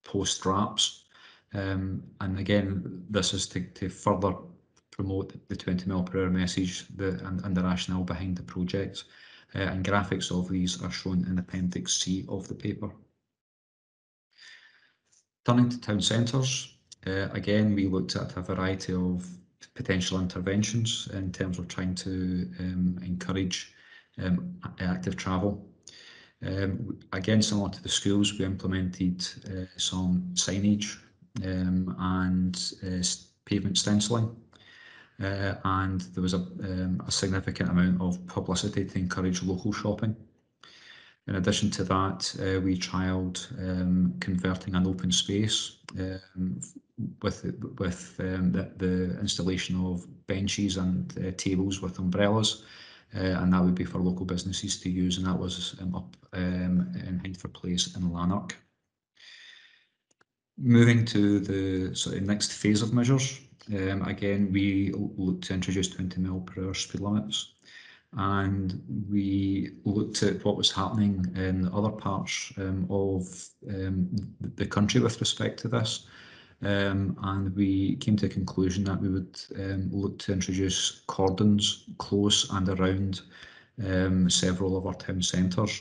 post wraps. And again, this is to further promote the 20 mph message and the rationale behind the project. And graphics of these are shown in Appendix C of the paper. Turning to town centres, again, we looked at a variety of potential interventions in terms of trying to encourage active travel. Again, similar to the schools, we implemented some signage and pavement stenciling, and there was a significant amount of publicity to encourage local shopping. In addition to that, we trialled converting an open space with the installation of benches and tables with umbrellas, and that would be for local businesses to use, and that was up in Hindford Place in Lanark. Moving to the sort of next phase of measures, again, we looked to introduce 20 mph speed limits. And we looked at what was happening in other parts of the country with respect to this, and we came to a conclusion that we would look to introduce cordons close and around several of our town centres.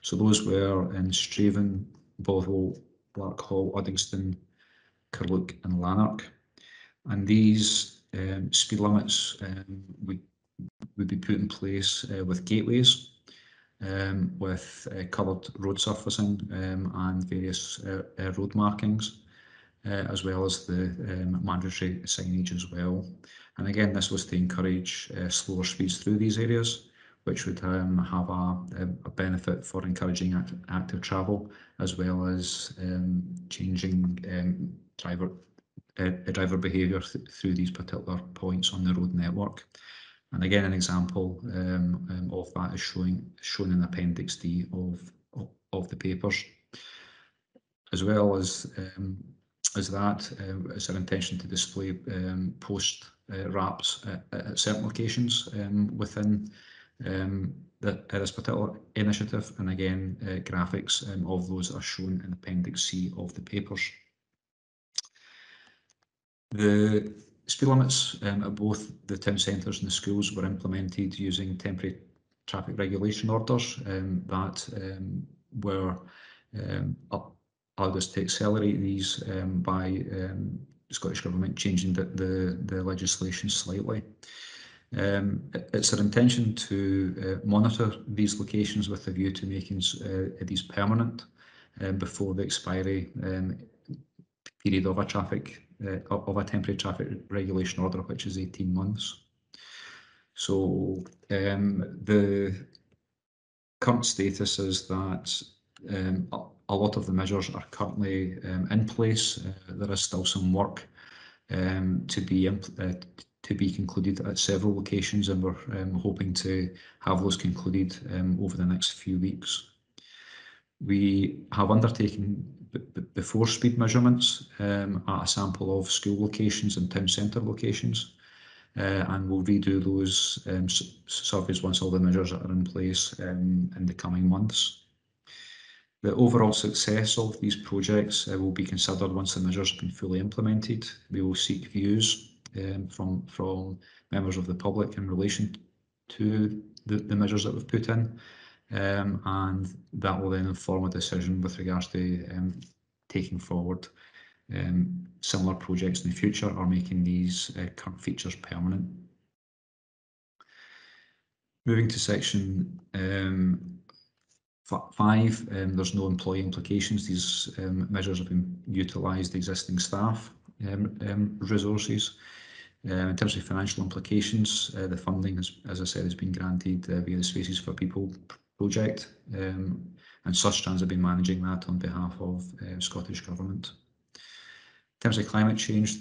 So those were in Straven, Bothwell, Blackhall, Uddingston, Curluke and Lanark. And these speed limits would be put in place with gateways, with coloured road surfacing and various road markings, as well as the mandatory signage as well. And again, this was to encourage slower speeds through these areas, which would have a benefit for encouraging active travel, as well as changing driver behaviour through these particular points on the road network. And again, an example of that is shown in Appendix D of the papers. As well as that, it's our intention to display post wraps at certain locations within this particular initiative, and again, graphics of those are shown in Appendix C of the papers. The speed limits at both the town centres and the schools were implemented using temporary traffic regulation orders that were allowed us to accelerate these by the Scottish Government changing the legislation slightly. It's our intention to monitor these locations with a view to making these permanent before the expiry period of a temporary traffic regulation order, which is 18 months. So the current status is that a lot of the measures are currently in place. There is still some work to be concluded at several locations, and we're hoping to have those concluded over the next few weeks. We have undertaken before speed measurements at a sample of school locations and town centre locations, and we'll redo those surveys once all the measures are in place in the coming months. The overall success of these projects will be considered once the measures have been fully implemented. We will seek views from members of the public in relation to the measures that we've put in, and that will then inform a decision with regards to taking forward similar projects in the future or making these current features permanent. Moving to section 5, there's no employee implications. These measures have been utilised existing staff resources. In terms of financial implications, the funding, as I said, has been granted via the Spaces for People project, and Sustrans have been managing that on behalf of Scottish Government. In terms of climate change,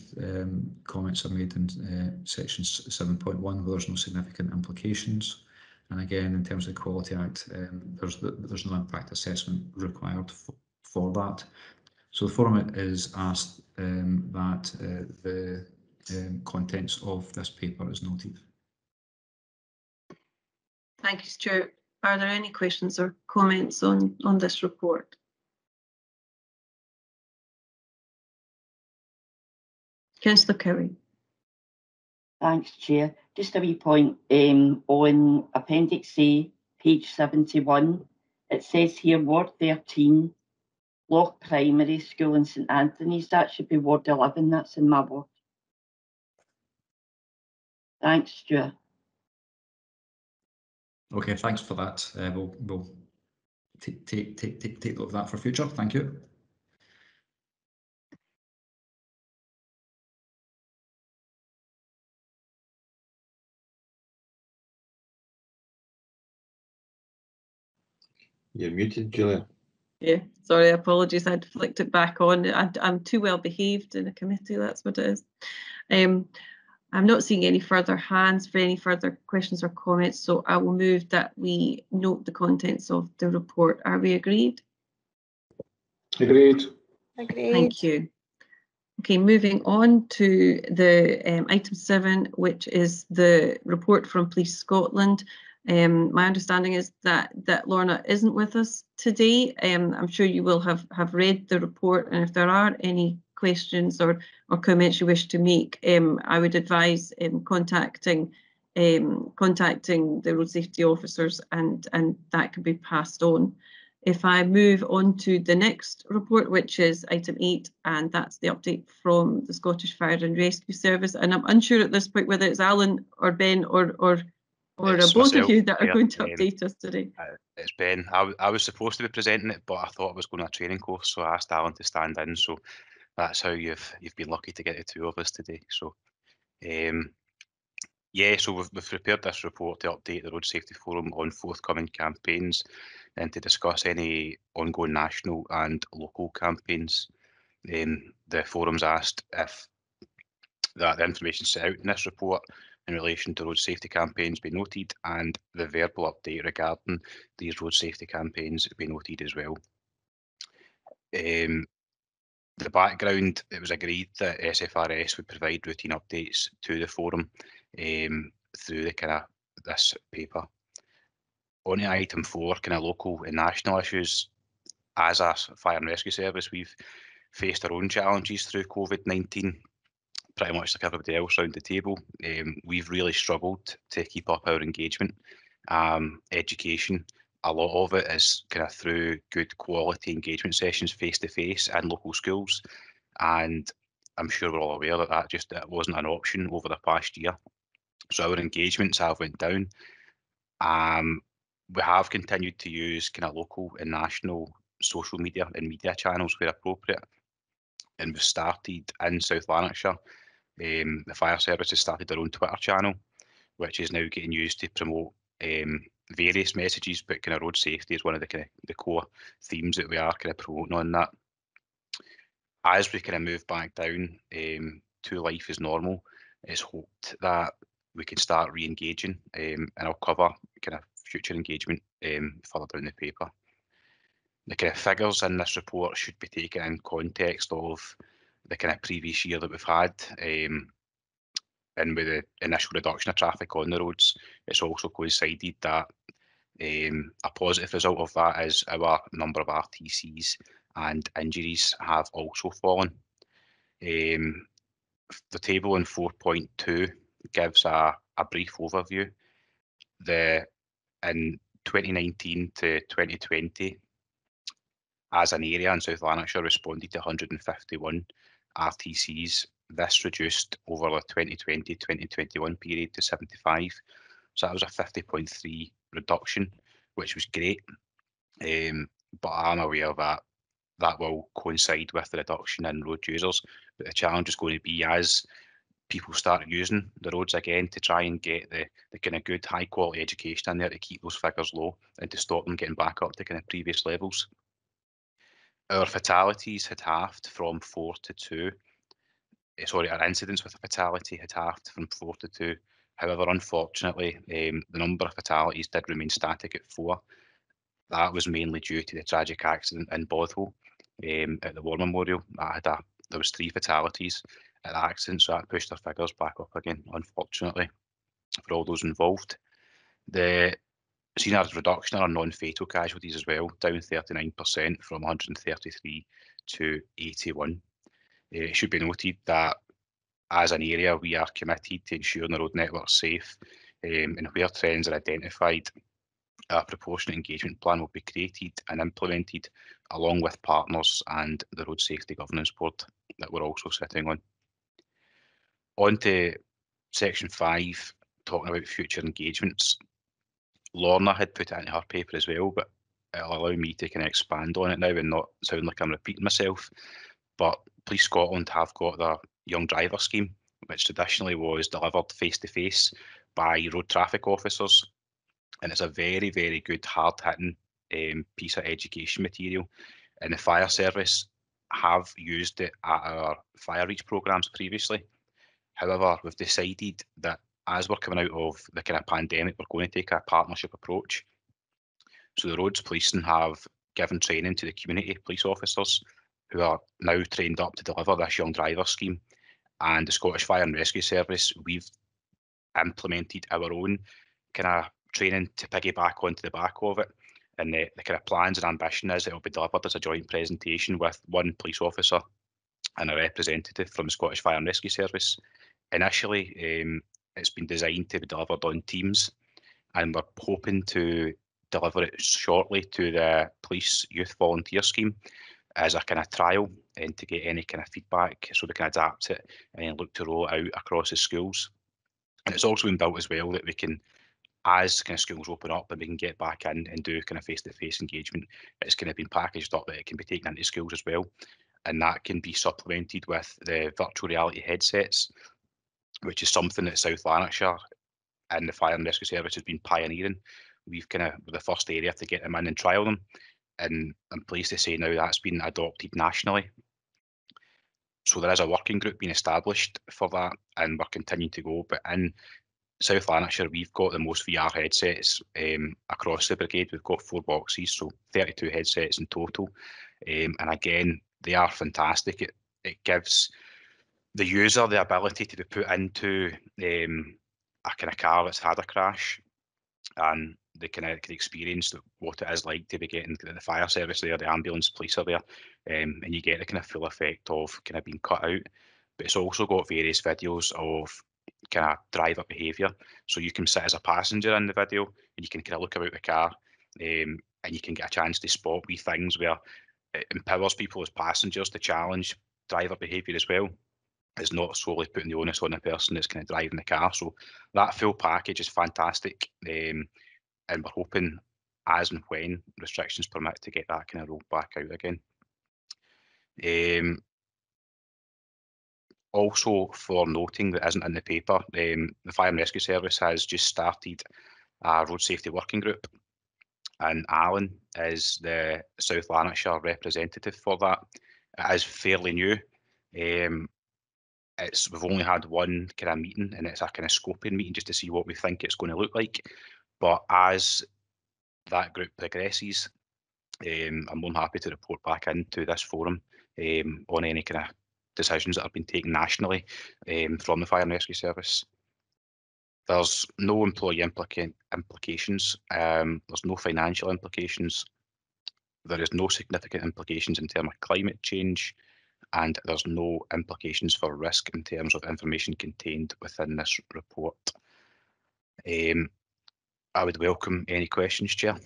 comments are made in section 7.1 where there's no significant implications. And again, in terms of the Quality Act, there's no impact assessment required for that. So the forum is asked that the contents of this paper is noted. Thank you, Stuart. Are there any questions or comments on this report? Councillor Cowie. Thanks, Chair. Just a wee point on Appendix A, page 71. It says here Ward 13, Loch Primary School in St Anthony's. That should be Ward 11. That's in my ward. Thanks, Stuart. Okay, thanks for that. We'll take note of that for future. Thank you. You're muted, Julia. Yeah, sorry, apologies. I'd flicked it back on. I'm too well behaved in a committee, that's what it is. I'm not seeing any further hands for any further questions or comments, so I will move that we note the contents of the report. Are we agreed? Agreed. Agreed. Thank you. Okay, moving on to the item 7, which is the report from Police Scotland. My understanding is that Lorna isn't with us today. I'm sure you will have read the report, and if there are any questions or comments you wish to make, I would advise contacting the road safety officers, and that can be passed on. If I move on to the next report, which is item 8, and that's the update from the Scottish Fire and Rescue Service, and I'm unsure at this point whether it's Alan or Ben or both of you that are going to update us today. It's Ben. I was supposed to be presenting it, but I thought I was going to a training course, so I asked Alan to stand in. So that's how you've been lucky to get the two of us today. So yeah, so we've prepared this report to update the Road Safety Forum on forthcoming campaigns and to discuss any ongoing national and local campaigns. The forum's asked if the information set out in this report in relation to road safety campaigns be noted, and the verbal update regarding these road safety campaigns be noted as well. The background, it was agreed that SFRS would provide routine updates to the forum through this paper. On to item 4, local and national issues. As a fire and rescue service, we've faced our own challenges through COVID-19, pretty much like everybody else around the table. We've really struggled to keep up our engagement. Education, a lot of it is through good quality engagement sessions face to face in local schools, and I'm sure we're all aware that that wasn't an option over the past year. So our engagements have went down. We have continued to use local and national social media and media channels where appropriate, and we've started in South Lanarkshire. The fire service has started their own Twitter channel, which is now getting used to promote various messages, but kind of road safety is one of the core themes that we are kind of promoting on that. As we kind of move back down to life as normal, it's hoped that we can start re-engaging, and I'll cover kind of future engagement further down the paper. The kind of figures in this report should be taken in context of the kind of previous year that we've had, and with the initial reduction of traffic on the roads. It's also coincided that a positive result of that is our number of RTCs and injuries have also fallen. The table in 4.2 gives a brief overview. In 2019 to 2020, as an area in South Lanarkshire responded to 151 RTCs. This reduced over the 2020-2021 period to 75. So that was a 50.3 reduction, which was great. But I'm aware that that will coincide with the reduction in road users. But the challenge is going to be as people start using the roads again to try and get the kind of good high quality education in there to keep those figures low and to stop them getting back up to kind of previous levels. Our fatalities had halved from 4 to 2. Sorry, our incidents with a fatality had halved from 4 to 2. However, unfortunately, the number of fatalities did remain static at 4. That was mainly due to the tragic accident in Bothwell at the War Memorial. There was 3 fatalities at the accident, so that pushed our figures back up again, unfortunately, for all those involved. Seen a reduction in our non-fatal casualties as well, down 39% from 133 to 81. It should be noted that as an area, we are committed to ensuring the road network is safe, and where trends are identified, a proportionate engagement plan will be created and implemented along with partners and the Road Safety Governance Board that we're also sitting on. On to section 5, talking about future engagements. Lorna had put it into her paper as well, but it'll allow me to kind of expand on it now and not sound like I'm repeating myself. But Police Scotland have got their Young Driver scheme, which traditionally was delivered face-to-face by road traffic officers. And it's a very, very good hard-hitting piece of education material. And the fire service have used it at our fire reach programmes previously. However, we've decided that as we're coming out of the kind of pandemic, we're going to take a partnership approach. So the roads policing have given training to the community police officers who are now trained up to deliver this Young Driver scheme. And the Scottish Fire and Rescue Service, we've implemented our own kind of training to piggyback onto the back of it. And the kind of plans and ambition is it will be delivered as a joint presentation with one police officer and a representative from the Scottish Fire and Rescue Service. Initially, it's been designed to be delivered on Teams, and we're hoping to deliver it shortly to the Police Youth Volunteer Scheme as a kind of trial and to get any kind of feedback so we can adapt it and look to roll it out across the schools. And it's also been built as well that we can, as kind of schools open up and we can get back in and do kind of face-to-face engagement, it's kind of been packaged up that it can be taken into schools as well. And that can be supplemented with the virtual reality headsets, which is something that South Lanarkshire and the Fire and Rescue Service has been pioneering. We're the first area to get them in and trial them. And I'm pleased to say now that's been adopted nationally. So there is a working group being established for that, and we're continuing to go. But in South Lanarkshire, we've got the most VR headsets across the brigade. We've got 4 boxes, so 32 headsets in total. And again, they are fantastic. It gives the user the ability to be put into a kind of car that's had a crash, and they can experience what it is like to be getting the fire service there, the ambulance, police are there, and you get the kind of full effect of kind of being cut out. But it's also got various videos of kind of driver behaviour. So you can sit as a passenger in the video and you can kind of look about the car, and you can get a chance to spot wee things where it empowers people as passengers to challenge driver behaviour as well. It's not solely putting the onus on the person that's kind of driving the car. So that full package is fantastic. And we're hoping as and when restrictions permit to get that kind of rolled back out again. Also for noting that isn't in the paper, the Fire and Rescue Service has just started a road safety working group, and Alan is the South Lanarkshire representative for that. It is fairly new. We've only had one kind of meeting, and it's a kind of scoping meeting just to see what we think it's going to look like. But as that group progresses, I'm more than happy to report back into this forum on any kind of decisions that have been taken nationally from the Fire and Rescue Service. There's no employee implications. There's no financial implications. There is no significant implications in terms of climate change, and there's no implications for risk in terms of information contained within this report. I would welcome any questions, Chair.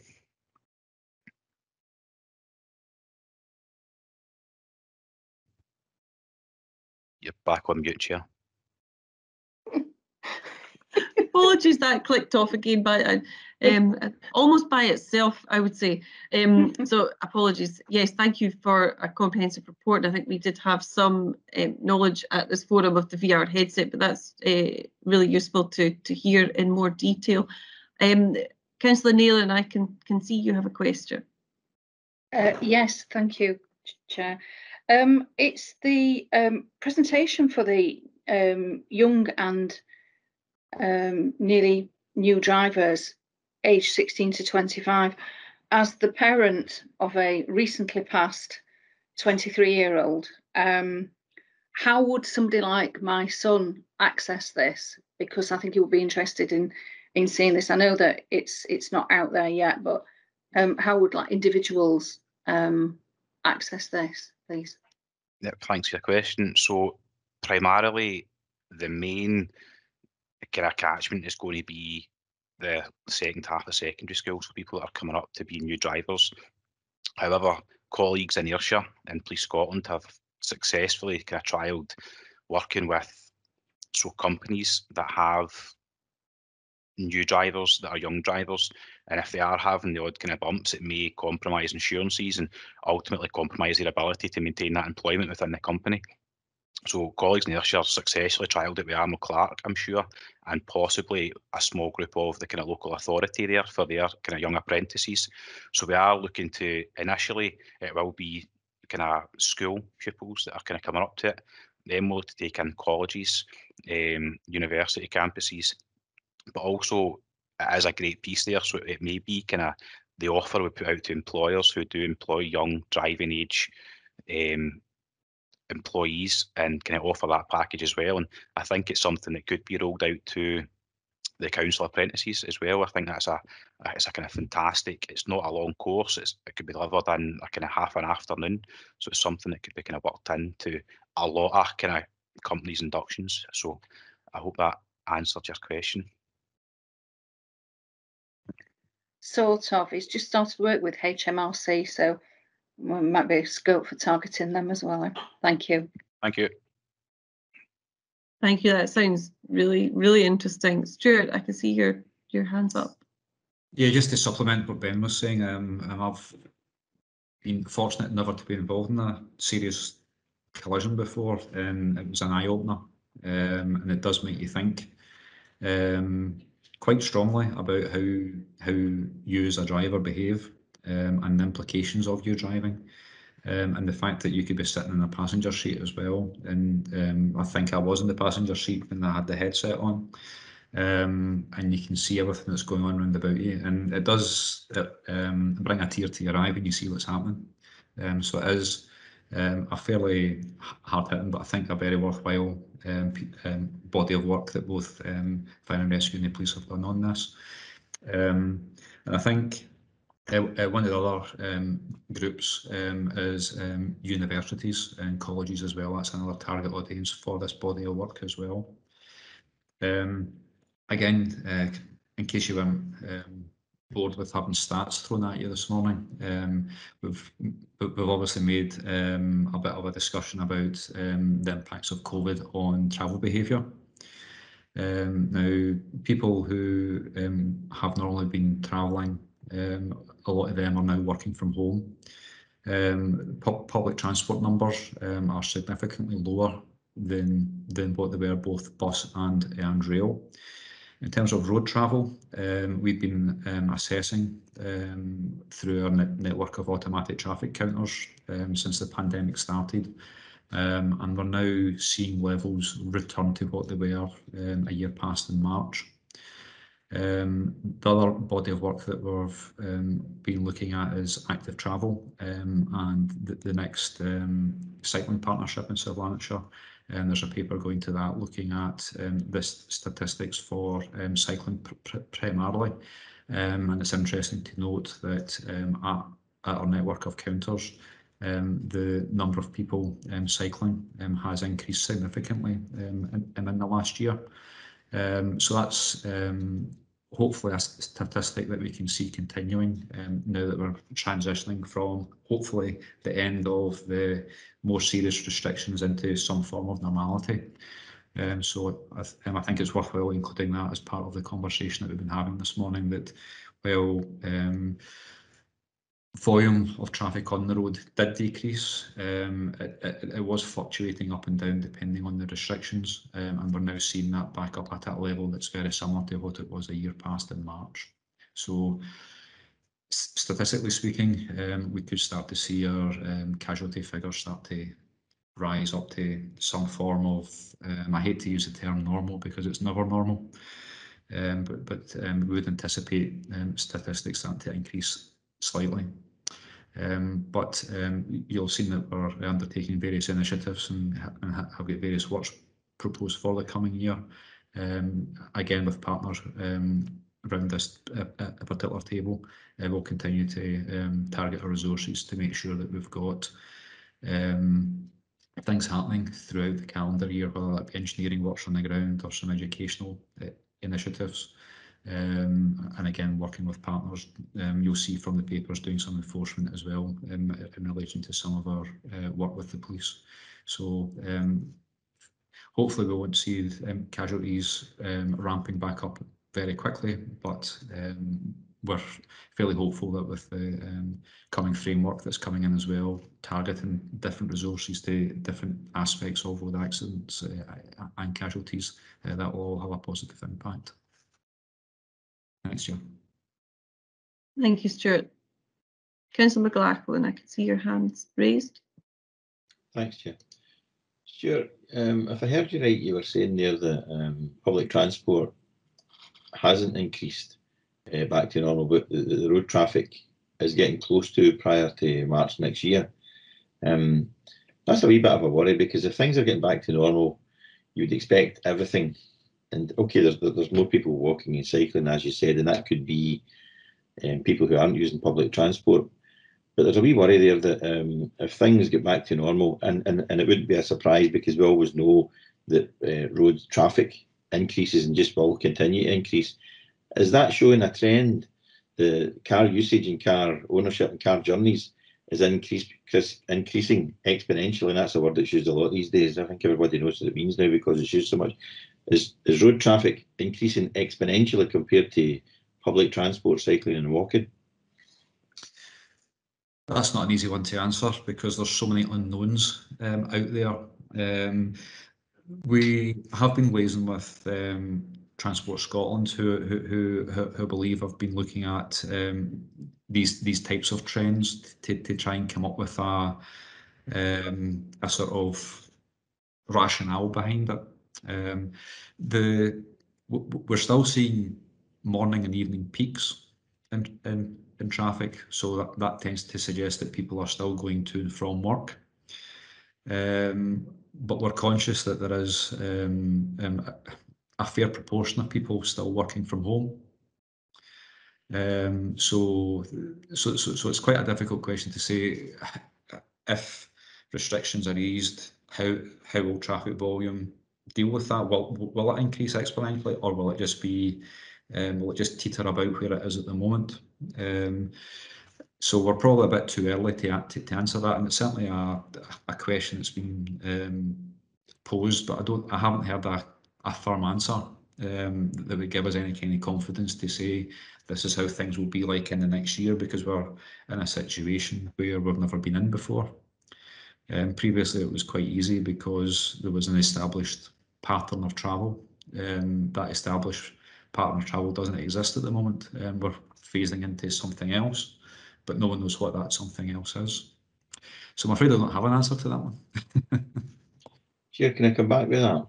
You're back on mute, Chair. Apologies, that clicked off again, but almost by itself, I would say. So apologies. Yes, thank you for a comprehensive report. I think we did have some knowledge at this forum of the VR headset, but that's really useful to hear in more detail. Councillor Neil, and I can see you have a question. Yes, thank you, Chair. It's the presentation for the young and nearly new drivers aged 16 to 25. As the parent of a recently passed 23-year-old, how would somebody like my son access this? Because I think he would be interested in seeing this. I know that it's not out there yet, but how would like individuals access this, please? Yep, thanks for your question. So primarily the main kind of catchment is going to be the second half of secondary school, so people that are coming up to be new drivers. However, colleagues in Ayrshire and Police Scotland have successfully kind of trialled working with companies that have new drivers that are young drivers, and if they are having the odd kind of bumps, it may compromise insurances and ultimately compromise their ability to maintain that employment within the company. So colleagues in Ayrshire successfully trialled it with Arnold Clark, I'm sure, and possibly a small group of the kind of local authority there for their kind of young apprentices. So we are looking to, initially, it will be kind of school pupils that are kind of coming up to it. Then we'll take in colleges, university campuses, but also it is a great piece there. So it may be kind of the offer we put out to employers who do employ young driving age employees and kind of offer that package as well. And I think it's something that could be rolled out to the council apprentices as well. I think that's it's a kind of fantastic, it's not a long course, it could be delivered in a kind of half an afternoon. So it's something that could be kind of worked into a lot of kind of companies' inductions. So I hope that answered your question. Sort of. It's just started work with HMRC, so there might be a scope for targeting them as well. Thank you. Thank you. Thank you. That sounds really, really interesting. Stuart, I can see your hands up. Yeah, just to supplement what Ben was saying, I've been fortunate never to be involved in a serious collision before, and it was an eye-opener, and it does make you think quite strongly about how you as a driver behave, and the implications of your driving, and the fact that you could be sitting in a passenger seat as well. And I think I was in the passenger seat when I had the headset on, and you can see everything that's going on around about you, and it does bring a tear to your eye when you see what's happening. So it is a fairly hard-hitting, but I think a very worthwhile body of work that both Fire and Rescue and the police have done on this. And I think one of the other groups is universities and colleges as well. That's another target audience for this body of work as well. Again, in case you weren't bored with having stats thrown at you this morning, we've obviously made a bit of a discussion about the impacts of COVID on travel behaviour. Now, people who have normally been travelling, a lot of them are now working from home. Public transport numbers are significantly lower than what they were both bus and rail. In terms of road travel, we've been assessing through our network of automatic traffic counters since the pandemic started, and we're now seeing levels return to what they were a year past in March. The other body of work that we've been looking at is active travel, and the next cycling partnership in South Lanarkshire. And there's a paper going to that looking at the statistics for cycling primarily. And it's interesting to note that at our network of counters, the number of people cycling has increased significantly in the last year. So that's hopefully a statistic that we can see continuing now that we're transitioning from hopefully the end of the more serious restrictions into some form of normality. So I think it's worthwhile including that as part of the conversation that we've been having this morning, that while volume of traffic on the road did decrease, it was fluctuating up and down depending on the restrictions, and we're now seeing that back up at a level that's very similar to what it was a year past in March. So statistically speaking, we could start to see our casualty figures start to rise up to some form of, I hate to use the term normal because it's never normal, but we would anticipate statistics starting to increase slightly. But you'll see that we're undertaking various initiatives and have got various works proposed for the coming year, again with partners around this particular table. We'll continue to target our resources to make sure that we've got things happening throughout the calendar year, whether that be engineering works on the ground or some educational initiatives. And again, working with partners, you'll see from the papers doing some enforcement as well in relation to some of our work with the police. So hopefully we won't see casualties ramping back up very quickly, but we're fairly hopeful that with the coming framework that's coming in as well, targeting different resources to different aspects of road accidents and casualties, that will all have a positive impact. Thanks, Joe. Thank you, Stuart. Councillor McLaughlin, I can see your hands raised. Thanks, Chair. Stuart, if I heard you right, you were saying there that public transport hasn't increased back to normal, but the road traffic is getting close to prior to March next year. That's a wee bit of a worry, because if things are getting back to normal, you would expect everything. And okay, there's more people walking and cycling, as you said, and that could be people who aren't using public transport. But there's a wee worry there that if things get back to normal, and it wouldn't be a surprise because we always know that road traffic increases and just will continue to increase. Is that showing a trend? The car usage and car ownership and car journeys is increasing exponentially, and that's a word that's used a lot these days. I think everybody knows what it means now because it's used so much. Is road traffic increasing exponentially compared to public transport, cycling and walking? That's not an easy one to answer because there's so many unknowns out there. We have been liaising with Transport Scotland, who believe have been looking at these types of trends to try and come up with a sort of rationale behind it. We're still seeing morning and evening peaks in traffic, so that tends to suggest that people are still going to and from work. But we're conscious that there is a fair proportion of people still working from home. So it's quite a difficult question to say. If restrictions are eased, how will traffic volume deal with that? Will it increase exponentially, or will it just be will it just teeter about where it is at the moment? So we're probably a bit too early to answer that, and it's certainly a question that's been posed, but I haven't heard a firm answer that would give us any kind of confidence to say this is how things will be like in the next year, because we're in a situation where we've never been in before. Previously it was quite easy because there was an established pattern of travel. That established pattern of travel doesn't exist at the moment. We're phasing into something else, but no one knows what that something else is. So I'm afraid I don't have an answer to that one. Chair, can I come back with that?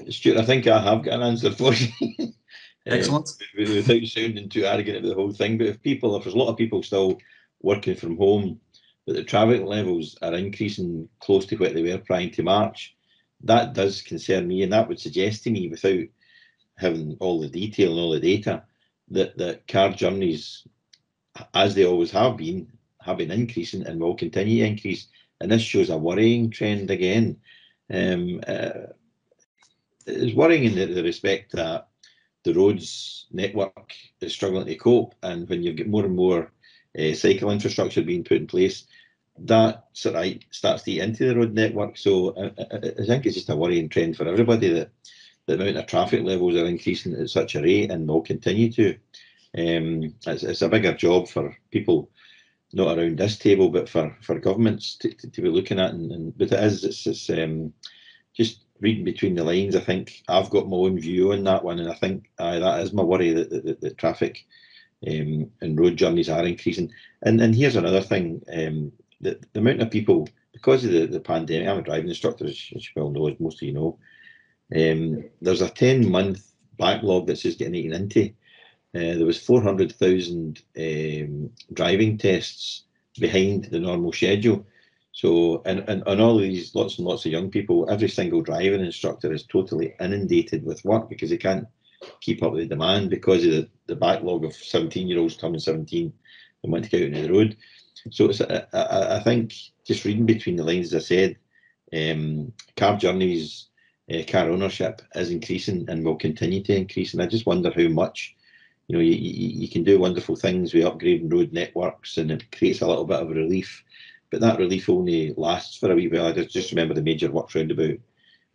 Stuart, I think I have got an answer for you. Excellent. Without sounding too arrogant about the whole thing, but if there's a lot of people still working from home, but the traffic levels are increasing close to what they were prior to March, that does concern me, and that would suggest to me, without having all the detail and all the data, that car journeys, as they always have been increasing and will continue to increase. And this shows a worrying trend again. It's worrying in the respect that the roads network is struggling to cope, and when you've got more and more cycle infrastructure being put in place, that sort of starts to eat into the road network. So I think it's just a worrying trend for everybody that the amount of traffic levels are increasing at such a rate and will continue to. It's a bigger job for people not around this table, but for governments to be looking at. But it's just reading between the lines. I think I've got my own view on that one, and I think that is my worry, that the traffic and road journeys are increasing. And here's another thing, the amount of people, because of the pandemic, I'm a driving instructor, as you well know, as most of you know, there's a 10-month backlog that's just getting eaten into. There was 400,000 driving tests behind the normal schedule. So, and all of these, lots and lots of young people, every single driving instructor is totally inundated with work because they can't keep up with the demand because of the backlog of 17-year-olds turning 17 and want to get out on the road. So I think, just reading between the lines, as I said, car journeys, car ownership is increasing and will continue to increase. And I just wonder how much. You know, you can do wonderful things with upgrading road networks, and it creates a little bit of relief, but that relief only lasts for a wee while. I just remember the major works roundabout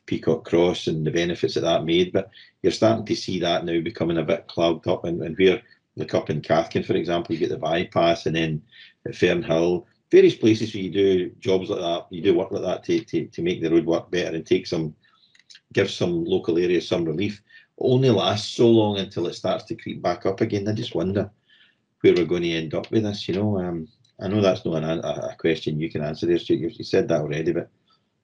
Peacock Cross and the benefits that made, but you're starting to see that now becoming a bit clogged up, and where, like up in Cathkin, for example, you get the bypass, and then at Fernhill, various places where you do jobs like that, you do work like that to make the road work better and give some local areas some relief. Only lasts so long until it starts to creep back up again. I just wonder where we're going to end up with this. You know, I know that's not a question you can answer there, Stuart. You said that already, but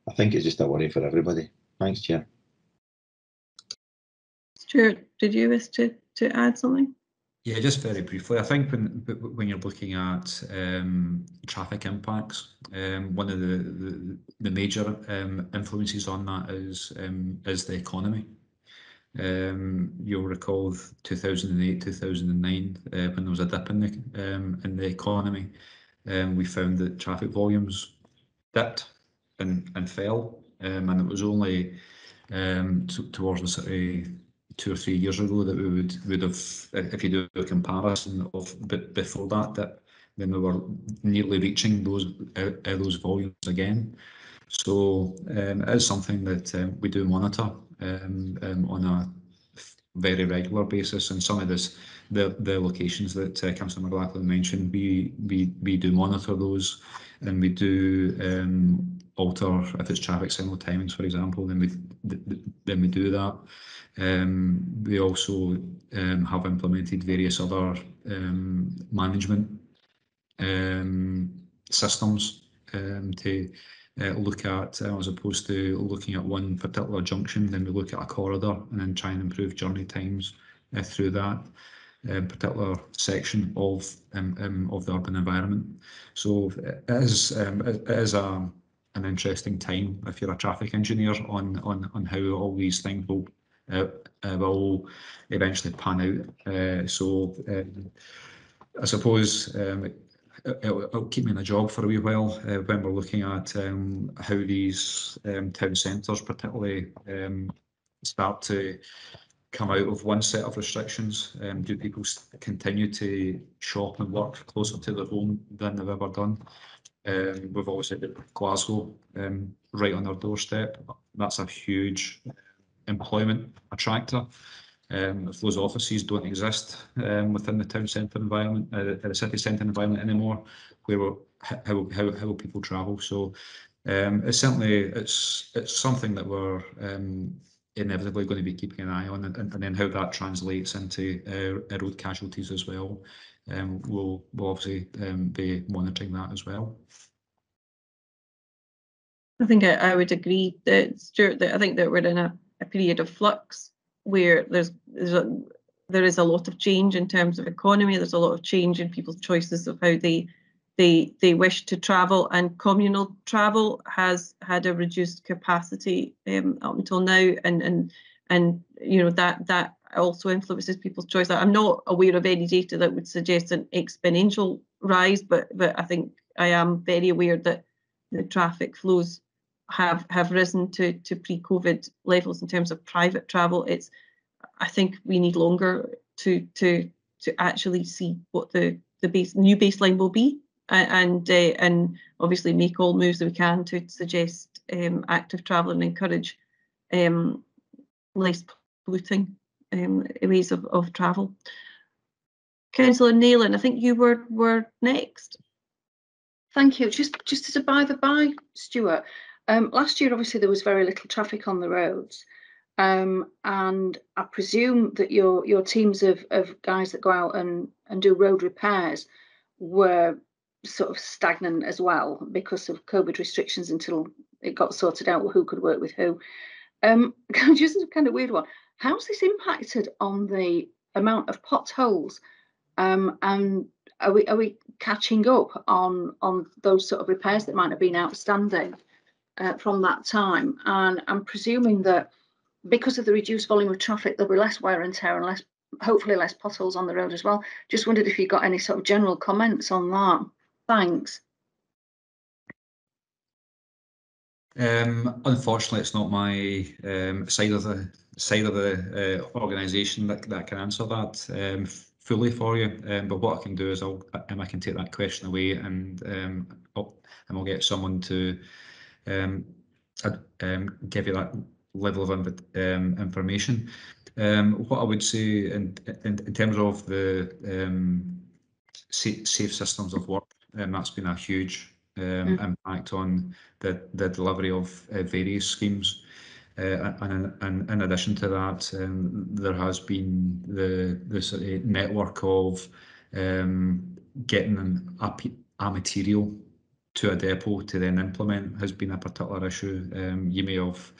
I think it's just a worry for everybody. Thanks, Chair. Stuart, did you wish to add something? Yeah, just very briefly. I think when you're looking at traffic impacts, one of the major influences on that is the economy. You'll recall 2008, 2009, when there was a dip in the economy. We found that traffic volumes dipped and fell, and it was only towards the sort of 2 or 3 years ago that we would have, if you do a comparison of before that dip, then we were nearly reaching those volumes again. So it is something that we do monitor on a very regular basis, and some of the locations that Councillor McLachlan mentioned, we do monitor those, and we do alter if it's traffic signal timings, for example. Then we do that. We also have implemented various other management systems to look at, as opposed to looking at one particular junction, then we look at a corridor and then try and improve journey times through that particular section of the urban environment. So it is an interesting time if you're a traffic engineer on how all these things will eventually pan out. So I suppose it'll keep me in a job for a wee while when we're looking at how these town centres particularly start to come out of one set of restrictions. Do people continue to shop and work closer to their home than they've ever done? We've obviously got Glasgow right on our doorstep. That's a huge employment attractor. If those offices don't exist within the town centre environment, the city centre environment anymore, how will people travel? So it's something that we're inevitably going to be keeping an eye on, and then how that translates into road casualties as well. We'll obviously be monitoring that as well. I think I would agree that, Stuart, that I think that we're in a period of flux where there is a lot of change in terms of economy. There's a lot of change in people's choices of how they wish to travel, and communal travel has had a reduced capacity up until now, and you know that also influences people's choice. I'm not aware of any data that would suggest an exponential rise, but I think I am very aware that the traffic flows have risen to pre-COVID levels in terms of private travel. I think we need longer to actually see what the new baseline will be, and obviously make all moves that we can to suggest active travel and encourage less polluting ways of travel. Councillor Nayland, I think you were next. Thank you. Just as a by the by, Stuart, last year obviously there was very little traffic on the roads, and I presume that your teams of guys that go out and do road repairs were sort of stagnant as well because of COVID restrictions until it got sorted out who could work with who. Just a kind of weird one. How's this impacted on the amount of potholes? And are we catching up on those sort of repairs that might have been outstanding from that time? And I'm presuming that because of the reduced volume of traffic, there'll be less wear and tear and hopefully less potholes on the road as well. Just wondered if you got any sort of general comments on that. Thanks. Unfortunately, it's not my side of the organisation that can answer that fully for you. But what I can do is I can take that question away, and I'll get someone to give you that level of information. What I would say in terms of the safe systems of work, that's been a huge impact on the delivery of various schemes. And in addition to that, there has been the sort of network of getting a material to a depot to then implement has been a particular issue. You may have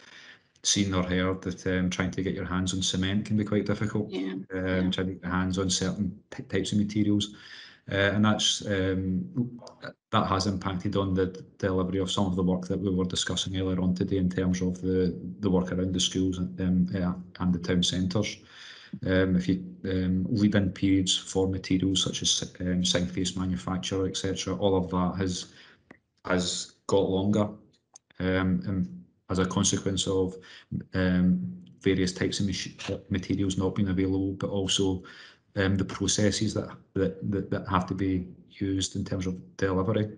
seen or heard that trying to get your hands on cement can be quite difficult. Trying to get your hands on certain types of materials. And that has impacted on the delivery of some of the work that we were discussing earlier on today in terms of the work around the schools and the town centres. If you lead-in periods for materials such as sign face manufacture, etc., all of that has got longer as a consequence of various types of materials not being available, but also the processes that have to be used in terms of delivery.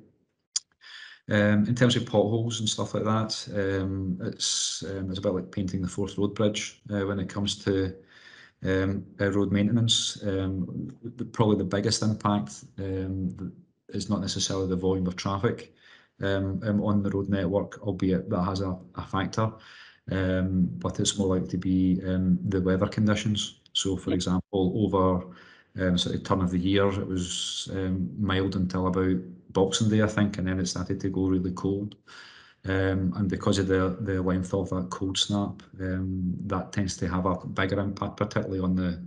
In terms of potholes and stuff like that, it's a bit like painting the Forth Road Bridge when it comes to road maintenance. Probably the biggest impact is not necessarily the volume of traffic on the road network, albeit that has a factor, but it's more likely to be the weather conditions. So, for example, over sort of turn of the year, it was mild until about Boxing Day, I think, and then it started to go really cold. And because of the length of that cold snap, that tends to have a bigger impact, particularly on the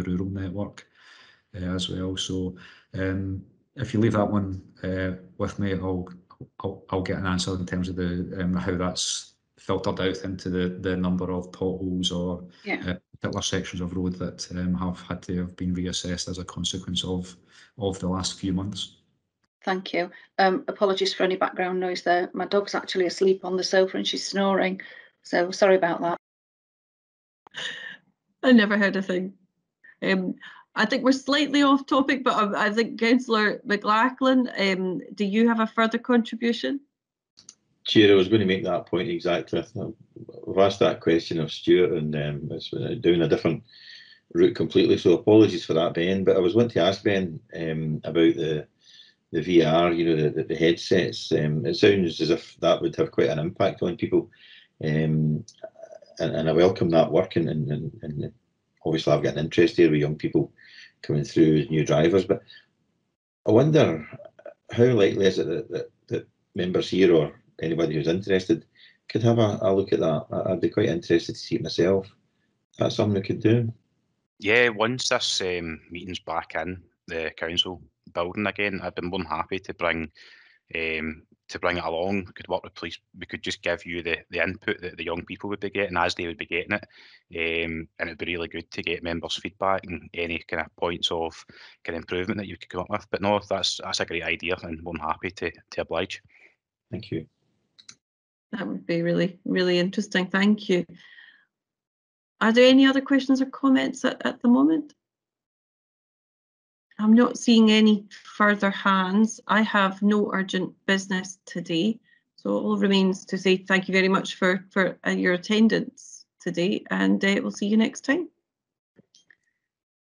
rural network as well. So if you leave that one with me, I'll get an answer in terms of the how that's filtered out into the number of potholes or particular sections of road that have had to have been reassessed as a consequence of the last few months. Thank you. Apologies for any background noise there. My dog's actually asleep on the sofa and she's snoring, so sorry about that. I never heard a thing. I think we're slightly off topic, but I think Councillor McLachlan, do you have a further contribution? Chair, I was going to make that point exactly. I've asked that question of Stuart, and it's down a different route completely, so apologies for that, Ben. But I was wanting to ask Ben about the VR, you know, the headsets. It sounds as if that would have quite an impact on people. and I welcome that work, and obviously I've got an interest here with young people coming through as new drivers, but I wonder how likely is it that members here or anybody who's interested could have a look at that. I'd be quite interested to see it myself. That's something we could do. Yeah, once this meeting's back in the council building again, I'd be more than happy to bring it along. We could work with police. We could just give you the input that the young people would be getting as they would be getting it, and it'd be really good to get members' feedback and any kind of points of kind of improvement that you could come up with. But no, that's a great idea, and more than happy to oblige. Thank you. That would be really, really interesting. Thank you. Are there any other questions or comments at the moment? I'm not seeing any further hands. I have no urgent business today. So all remains to say thank you very much for your attendance today, and we'll see you next time.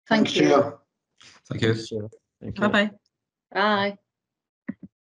Thank you. Thank you. Bye-bye. Bye.